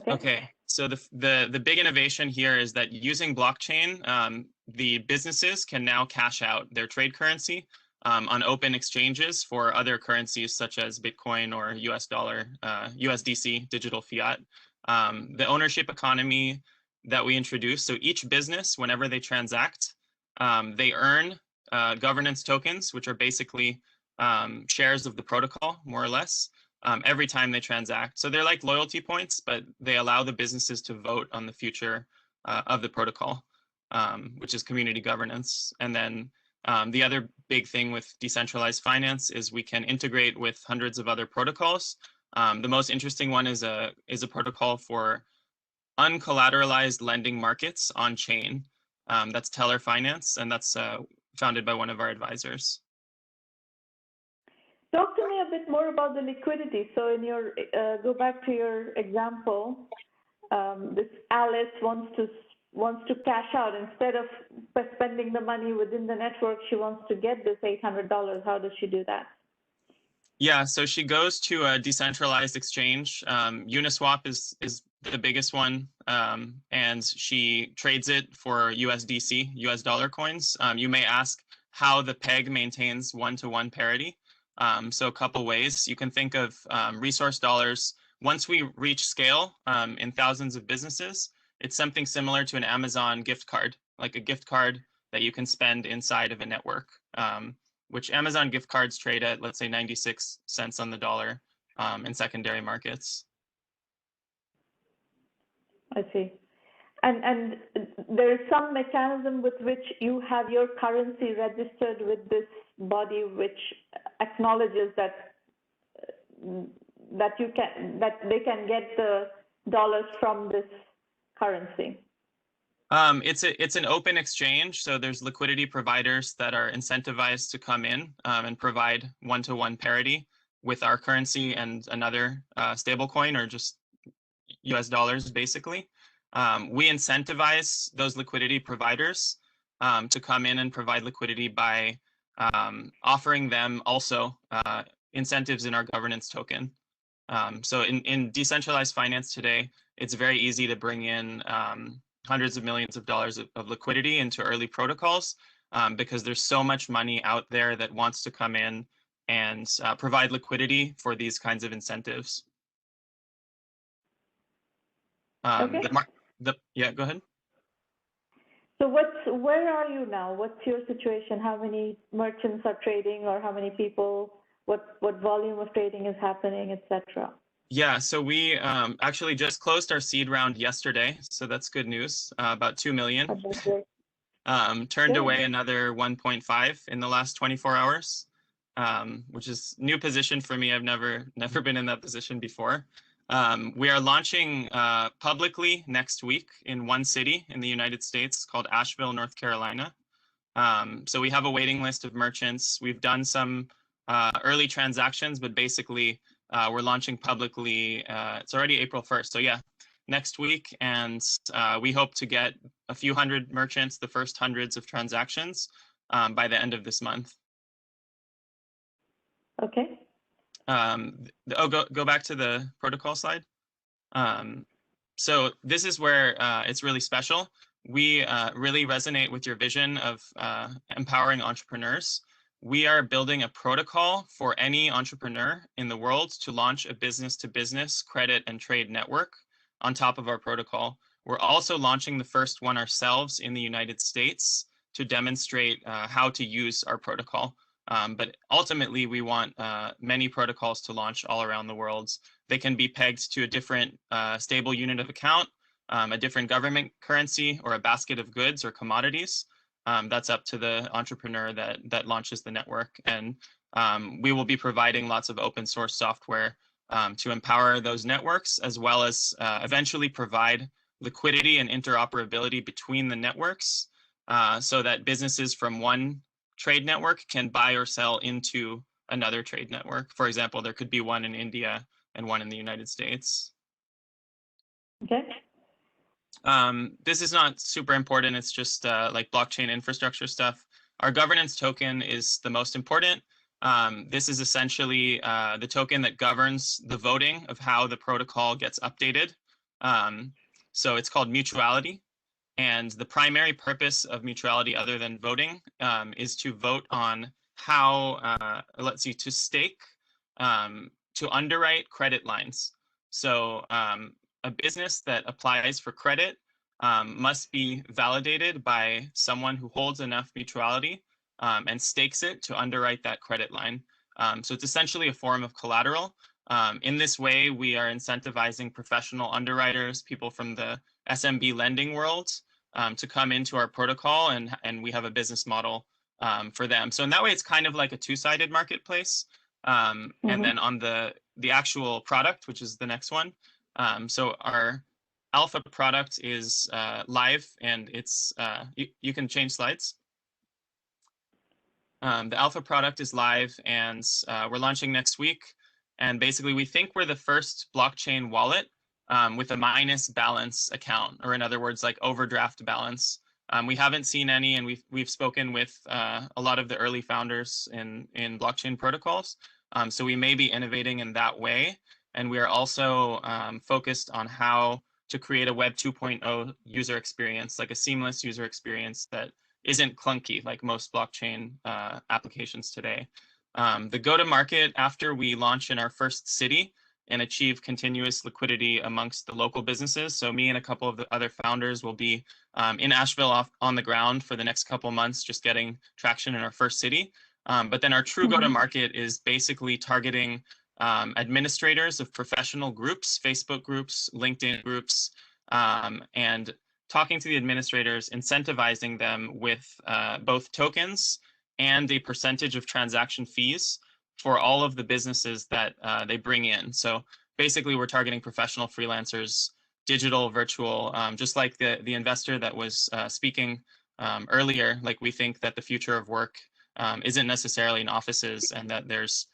Okay. So the big innovation here is that using blockchain, the businesses can now cash out their trade currency on open exchanges for other currencies such as Bitcoin or US dollar, USDC, digital fiat. The ownership economy that we introduced, so each business, whenever they transact, they earn governance tokens, which are basically shares of the protocol, more or less, every time they transact. So they're like loyalty points, but they allow the businesses to vote on the future of the protocol, which is community governance. And then the other big thing with decentralized finance is we can integrate with hundreds of other protocols. The most interesting one is a protocol for uncollateralized lending markets on chain. That's Teller Finance, and that's founded by one of our advisors. Talk to me a bit more about the liquidity. So in your, go back to your example, this Alice wants to cash out. Instead of spending the money within the network, she wants to get this $800. How does she do that? Yeah, so she goes to a decentralized exchange. Uniswap is the biggest one, and she trades it for USDC, US dollar coins. You may ask how the peg maintains 1-to-1 parity. So a couple ways. You can think of resource dollars. Once we reach scale in thousands of businesses, it's something similar to an Amazon gift card, like a gift card that you can spend inside of a network, which Amazon gift cards trade at, let's say, 96 cents on the dollar in secondary markets. I see. And there is some mechanism with which you have your currency registered with this body, which acknowledges that they can get the dollars from this currency. It's an open exchange, so there's liquidity providers that are incentivized to come in and provide 1-to-1 parity with our currency and another stable coin, or just US dollars, basically. We incentivize those liquidity providers to come in and provide liquidity by offering them also incentives in our governance token. So in decentralized finance today, it's very easy to bring in hundreds of millions of dollars of liquidity into early protocols because there's so much money out there that wants to come in and provide liquidity for these kinds of incentives. Okay. Yeah, go ahead. So where are you now? What's your situation? How many merchants are trading, or how many people? What volume of trading is happening, etc.? Yeah, so we actually just closed our seed round yesterday, so that's good news. About 2 million. Turned away another 1.5 in the last 24 hours, which is new position for me. I've never been in that position before. We are launching publicly next week in one city in the United States called Asheville, North Carolina. So we have a waiting list of merchants. We've done some early transactions, but basically we're launching publicly. It's already April 1st. So yeah, next week. And we hope to get a few hundred merchants, the first hundreds of transactions by the end of this month. Okay. Go back to the protocol slide. So this is where it's really special. We really resonate with your vision of empowering entrepreneurs. We are building a protocol for any entrepreneur in the world to launch a business-to-business credit and trade network on top of our protocol. We're also launching the first one ourselves in the United States to demonstrate how to use our protocol. But ultimately, we want many protocols to launch all around the world. They can be pegged to a different stable unit of account, a different government currency, or a basket of goods or commodities. That's up to the entrepreneur that launches the network. And we will be providing lots of open source software to empower those networks, as well as eventually provide liquidity and interoperability between the networks so that businesses from one trade network can buy or sell into another trade network. For example, there could be one in India and one in the United States. Okay. This is not super important. It's just like blockchain infrastructure stuff. Our governance token is the most important. This is essentially the token that governs the voting of how the protocol gets updated. So it's called mutuality. And the primary purpose of mutuality, other than voting, is to vote on how, let's see, to stake, to underwrite credit lines. So a business that applies for credit must be validated by someone who holds enough mutuality and stakes it to underwrite that credit line. So it's essentially a form of collateral. In this way, we are incentivizing professional underwriters, people from the SMB lending world, to come into our protocol, and we have a business model for them. So in that way, it's kind of like a two-sided marketplace. And then on the actual product, which is the next one, so our alpha product is live, and it's you can change slides. The alpha product is live, and we're launching next week. And basically, we think we're the first blockchain wallet with a minus balance account, or in other words, like overdraft balance. We haven't seen any, and we've spoken with a lot of the early founders in blockchain protocols. So we may be innovating in that way. And we are also focused on how to create a Web 2.0 user experience, like a seamless user experience that isn't clunky like most blockchain applications today. The go-to-market after we launch in our first city and achieve continuous liquidity amongst the local businesses. So me and a couple of the other founders will be in Asheville on the ground for the next couple months, just getting traction in our first city. But then our true go-to-market is basically targeting administrators of professional groups, Facebook groups, LinkedIn groups, and talking to the administrators, incentivizing them with both tokens and a percentage of transaction fees for all of the businesses that they bring in. So basically, we're targeting professional freelancers, digital, virtual, just like the investor that was speaking earlier. Like, we think that the future of work isn't necessarily in offices, and that there's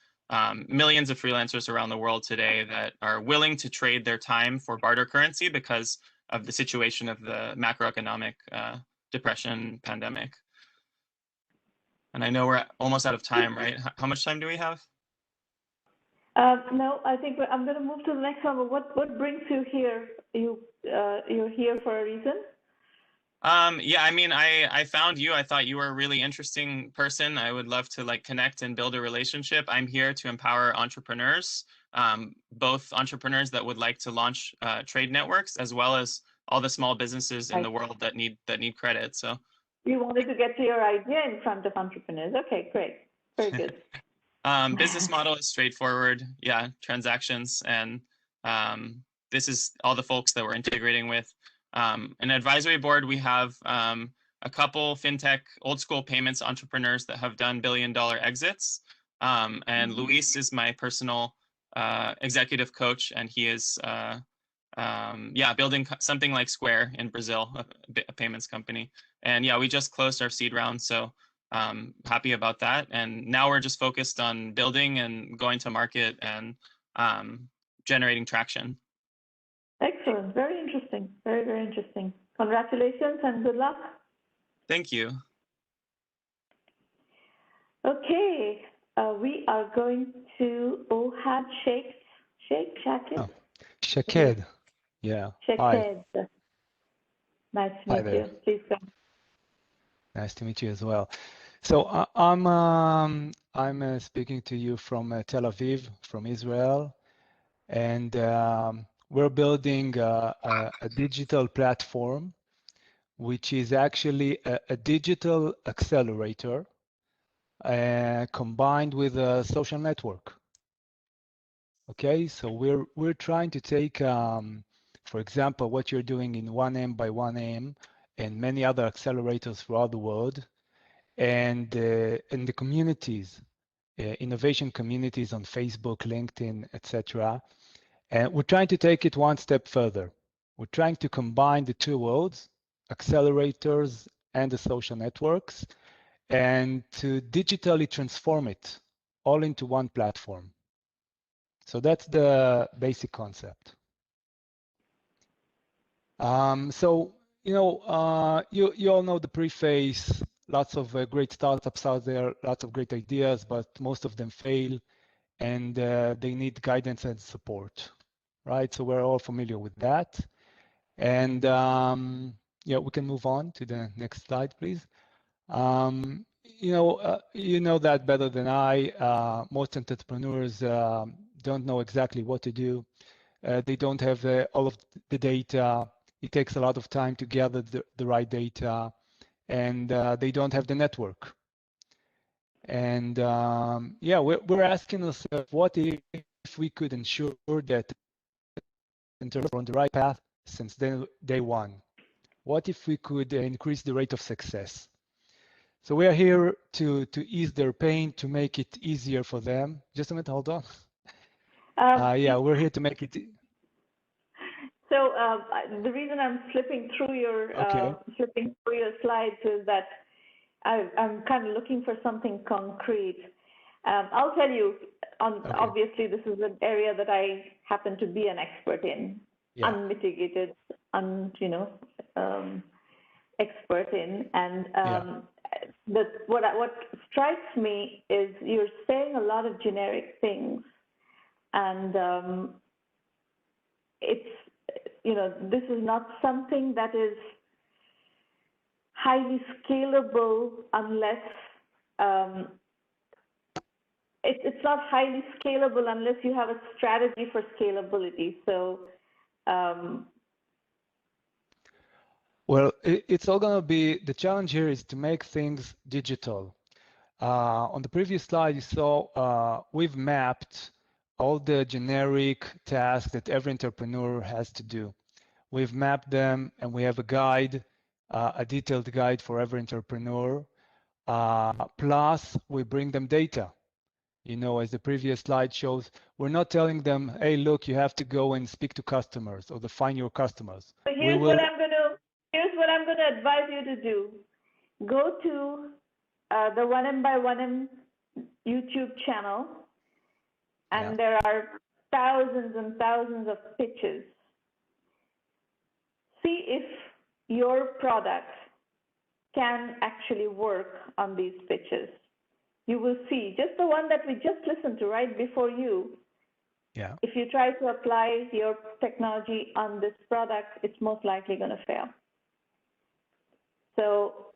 millions of freelancers around the world today that are willing to trade their time for barter currency because of the situation of the macroeconomic depression pandemic. And I know we're almost out of time, right? How much time do we have? No, I think I'm going to move to the next one. But what brings you here? You're here for a reason? Yeah, I mean, I found you. I thought you were a really interesting person. I would love to like connect and build a relationship. I'm here to empower entrepreneurs, both entrepreneurs that would like to launch trade networks, as well as all the small businesses in the world that need credit. So you wanted to get your idea in front of entrepreneurs. Okay, great, very good. Business model is straightforward. Yeah, transactions, and this is all the folks that we're integrating with. An advisory board, we have a couple fintech old school payments entrepreneurs that have done billion-dollar exits. And Luis is my personal executive coach, and he is building something like Square in Brazil, a payments company. And yeah, we just closed our seed round, so happy about that. And now we're just focused on building and going to market and generating traction. Excellent. Very interesting. Very, very interesting. Congratulations and good luck. Thank you. Okay. We are going to Ohad Shaked. Shaked. Yeah. Shaked. Hi. Nice to meet you. Please go. Nice to meet you as well. So I'm speaking to you from Tel Aviv, from Israel. And we're building a digital platform, which is actually a digital accelerator combined with a social network. Okay, so we're trying to take, for example, what you're doing in 1M and many other accelerators throughout the world, and in the communities, innovation communities on Facebook, LinkedIn, etc. And we're trying to take it one step further. We're trying to combine the two worlds, accelerators and the social networks, and to digitally transform it all into one platform. So that's the basic concept. So, you know, you all know the preface, lots of great startups out there, lots of great ideas, but most of them fail, and they need guidance and support, right? So we're all familiar with that. And yeah, we can move on to the next slide, please. You know that better than I. Most entrepreneurs don't know exactly what to do. They don't have all of the data. It takes a lot of time to gather the right data, and they don't have the network. And yeah, we're asking ourselves, what if we could ensure that entrepreneurs are on the right path since day one? What if we could increase the rate of success? So we are here to ease their pain, to make it easier for them. Just a minute, hold on. Yeah, we're here to make it. So the reason I'm flipping through your slides is that I'm kind of looking for something concrete. I'll tell you, obviously this is an area that I happen to be an expert in, unmitigated, expert in, and what strikes me is you're saying a lot of generic things, and it's, this is not something that is highly scalable unless it's not highly scalable unless you have a strategy for scalability. So well, it's all going to be, the challenge here is to make things digital. On the previous slide, you saw we've mapped all the generic tasks that every entrepreneur has to do. We've mapped them, and we have a guide, a detailed guide for every entrepreneur. Plus, we bring them data. As the previous slide shows, we're not telling them, hey, look, you have to go and speak to customers or define your customers. So here's what I'm going to advise you to do. Go to the 1M YouTube channel, and there are thousands and thousands of pitches. See if your product can actually work on these pitches. You will see, just the one that we just listened to right before you. Yeah. If you try to apply your technology on this product, it's most likely going to fail. So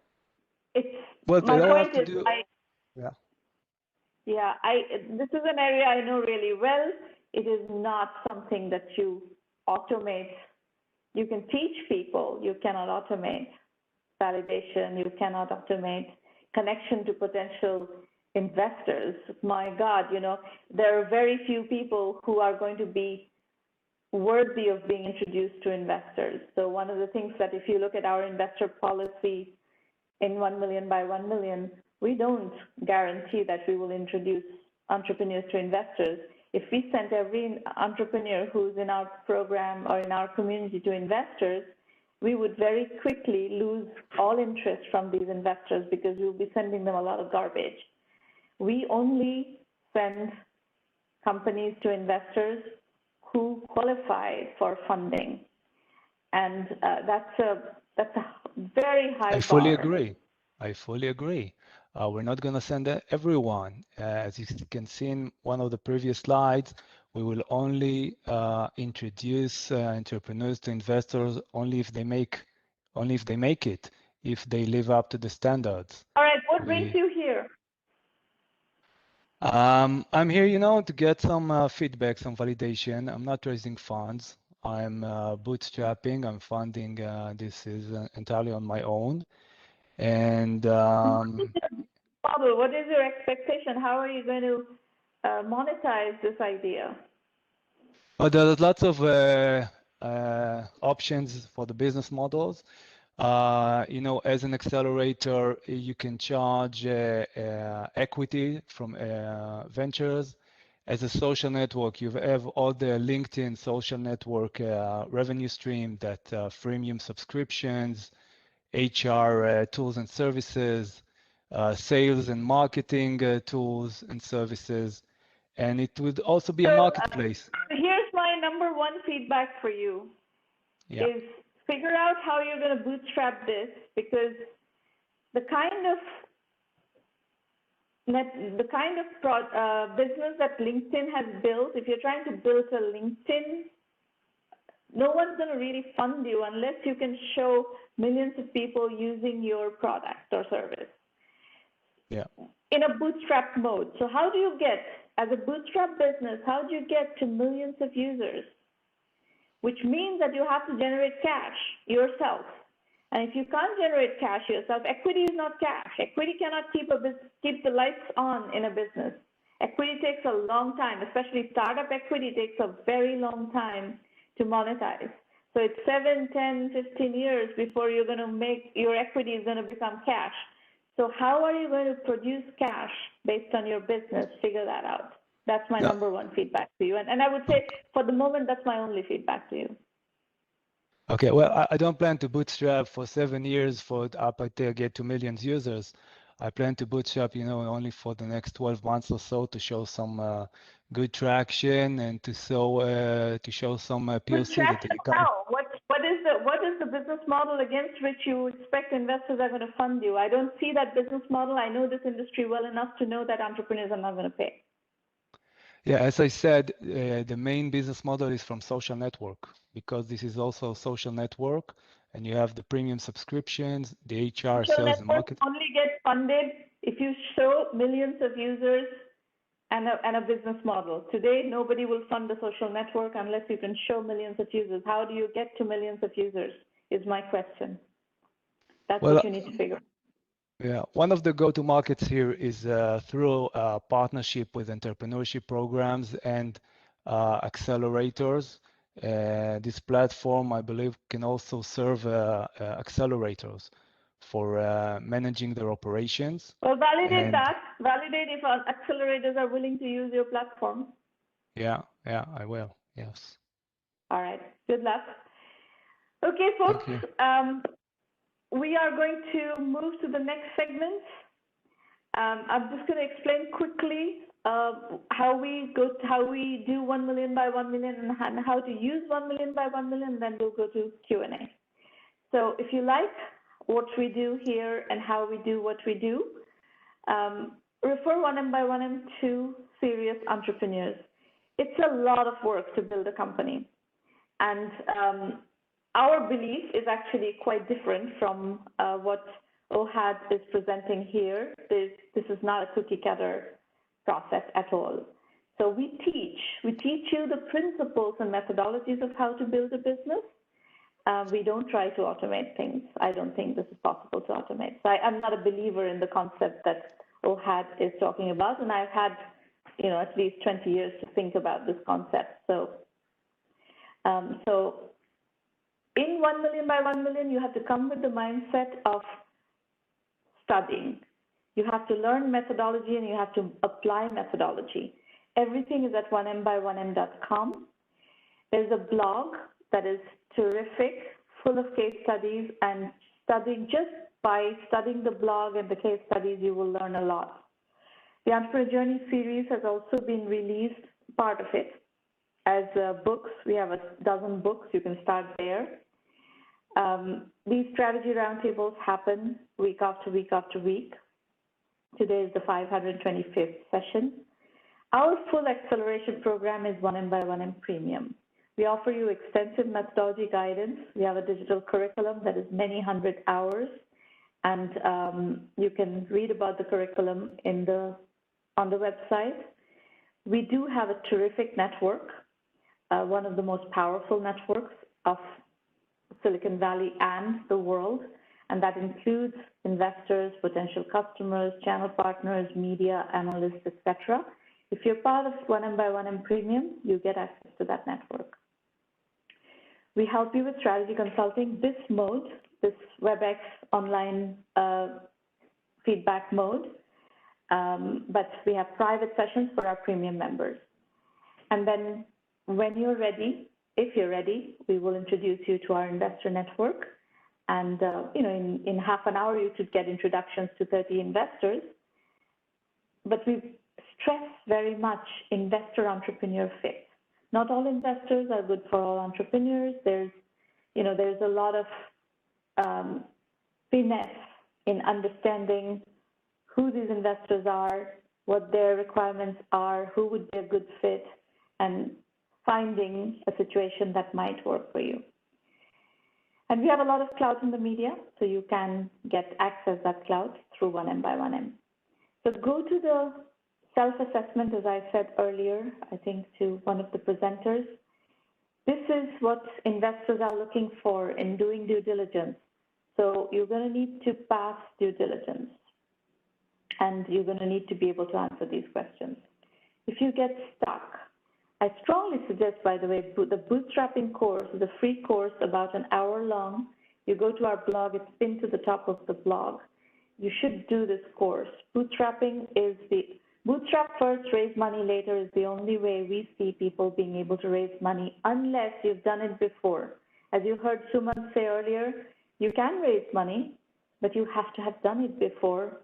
it's, well, my point is, this is an area I know really well. It is not something that you automate. You can teach people, you cannot automate validation, you cannot automate connection to potential investors. My God, there are very few people who are going to be worthy of being introduced to investors. So one of the things that, if you look at our investor policy in 1Mby1M, we don't guarantee that we will introduce entrepreneurs to investors. If we sent every entrepreneur who's in our program or in our community to investors, we would very quickly lose all interest from these investors because we'll be sending them a lot of garbage. We only send companies to investors who qualify for funding, and that's a very high bar. I fully agree. I fully agree. We're not going to send everyone. As you can see in one of the previous slides, we will only introduce entrepreneurs to investors only if they make it, if they live up to the standards. All right, what brings you here? I'm here, to get some feedback, some validation. I'm not raising funds. I'm bootstrapping. I'm funding. This is entirely on my own. And model, what is your expectation? How are you going to monetize this idea? well, there's lots of options for the business models. You know, as an accelerator, you can charge equity from ventures. As a social network, you have all the LinkedIn social network revenue stream, that freemium subscriptions, HR tools and services, sales and marketing tools and services, and it would also be a marketplace. Here's my number one feedback for you, is figure out how you're going to bootstrap this, because the kind of business that LinkedIn has built, if you're trying to build a LinkedIn, no one's going to really fund you unless you can show millions of people using your product or service. Yeah. In a bootstrap mode. So how do you get, as a bootstrap business, how do you get to millions of users? Which means that you have to generate cash yourself. And if you can't generate cash yourself, equity is not cash. Equity cannot keep the lights on in a business. Equity takes a long time, especially startup equity takes a very long time to monetize. So it's 7, 10, 15 years before you're going to make, your equity is going to become cash. So how are you going to produce cash based on your business? Figure that out. That's my number one feedback to you. And I would say, for the moment, that's my only feedback to you. Okay, well, I don't plan to bootstrap for 7 years for up until get to millions users. I plan to bootstrap, you know, only for the next 12 months or so to show some good traction and to show some POC that they can. How? What is the business model against which you expect investors are going to fund you? I don't see that business model. I know this industry well enough to know that entrepreneurs are not going to pay. Yeah, as I said, the main business model is from social network, because this is also a social network, and you have the premium subscriptions, the HR, sales, and marketing. Only get funded if you show millions of users and a business model. Today, nobody will fund the social network unless you can show millions of users. How do you get to millions of users is my question. That's what you need to figure out. Yeah, one of the go-to markets here is through partnership with entrepreneurship programs and accelerators. This platform, I believe, can also serve accelerators for managing their operations. Well, validate that. Validate if accelerators are willing to use your platform. Yeah, I will. Yes. All right. Good luck. Okay, folks. We are going to move to the next segment. I'm just going to explain quickly how we do 1 million by 1 million and how to use 1 million by 1 million, then we'll go to Q&A. So if you like what we do here and how we do what we do, refer 1M to serious entrepreneurs. It's a lot of work to build a company. And our belief is actually quite different from what Ohad is presenting here. This is not a cookie cutter process at all. So we teach you the principles and methodologies of how to build a business. We don't try to automate things. I don't think this is possible to automate. So I'm not a believer in the concept that Ohad is talking about, and I've had, at least 20 years to think about this concept. So in 1 million by 1 million, you have to come with the mindset of studying. You have to learn methodology and you have to apply methodology. Everything is at 1mby1m.com. There's a blog that is terrific, full of case studies, and just by studying the blog and the case studies, you will learn a lot. The Entrepreneur Journey series has also been released, part of it, as books. We have 12 books. You can start there. These strategy roundtables happen week after week after week. Today is the 525th session. Our full acceleration program is 1M1M Premium. We offer you extensive methodology guidance. We have a digital curriculum that is many hundred hours, and you can read about the curriculum on the website. We do have a terrific network. one of the most powerful networks of Silicon Valley and the world, and that includes investors, potential customers, channel partners, media, analysts, etc. If you're part of 1M Premium, you get access to that network. We help you with strategy consulting. This mode, this WebEx online feedback mode, but we have private sessions for our premium members. And then when you're ready, if you're ready, we will introduce you to our investor network. And in half an hour, you should get introductions to 30 investors. But we stress very much investor-entrepreneur fit. Not all investors are good for all entrepreneurs. There's a lot of finesse in understanding who these investors are, what their requirements are, who would be a good fit, and finding a situation that might work for you. And we have a lot of clout in the media, so you can access that clout through 1M. So go to the self-assessment, as I said earlier, I think to one of the presenters. This is what investors are looking for in doing due diligence. So you're going to need to pass due diligence, and you're going to need to be able to answer these questions. If you get stuck, I strongly suggest, by the way, the bootstrapping course is a free course about an hour long. You go to our blog, it's pinned to the top of the blog. You should do this course. Bootstrap first, raise money later is the only way we see people being able to raise money, unless you've done it before. As you heard Sumant say earlier, you can raise money, but you have to have done it before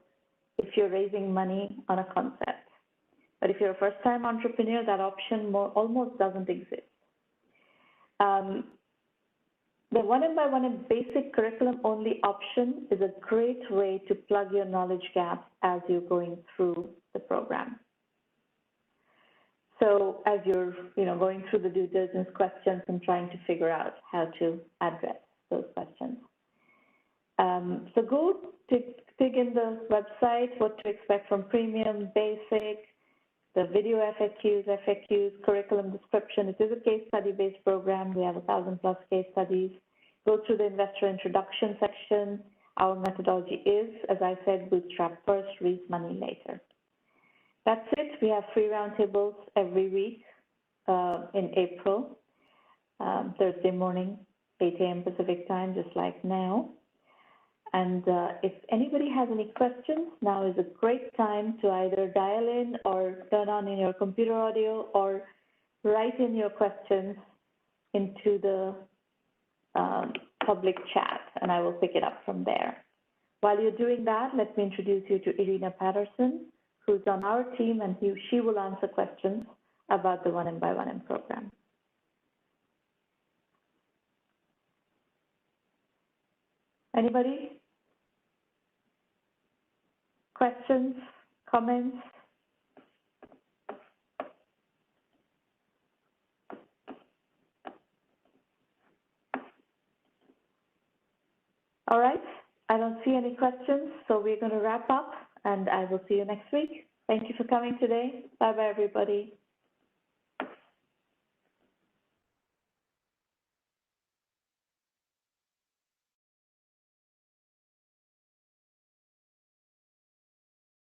if you're raising money on a concept. But if you're a first-time entrepreneur, that option almost doesn't exist. The 1M basic curriculum-only option is a great way to plug your knowledge gaps as you're going through the program. So as you're going through the due diligence questions and trying to figure out how to address those questions. So go dig in the website, what to expect from premium, basic, the video FAQs, curriculum description. It is a case study-based program. We have 1,000+ case studies. Go through the investor introduction section. Our methodology is, as I said, bootstrap first, raise money later. That's it. We have free roundtables every week in April, Thursday morning, 8 a.m. Pacific time, just like now. And if anybody has any questions, now is a great time to either dial in or turn on in your computer audio or write in your questions into the public chat, and I will pick it up from there. While you're doing that, let me introduce you to Irina Patterson, who's on our team, and she will answer questions about the 1M program. Anybody? Questions, comments? All right, I don't see any questions, so we're going to wrap up, and I will see you next week. Thank you for coming today. Bye-bye, everybody.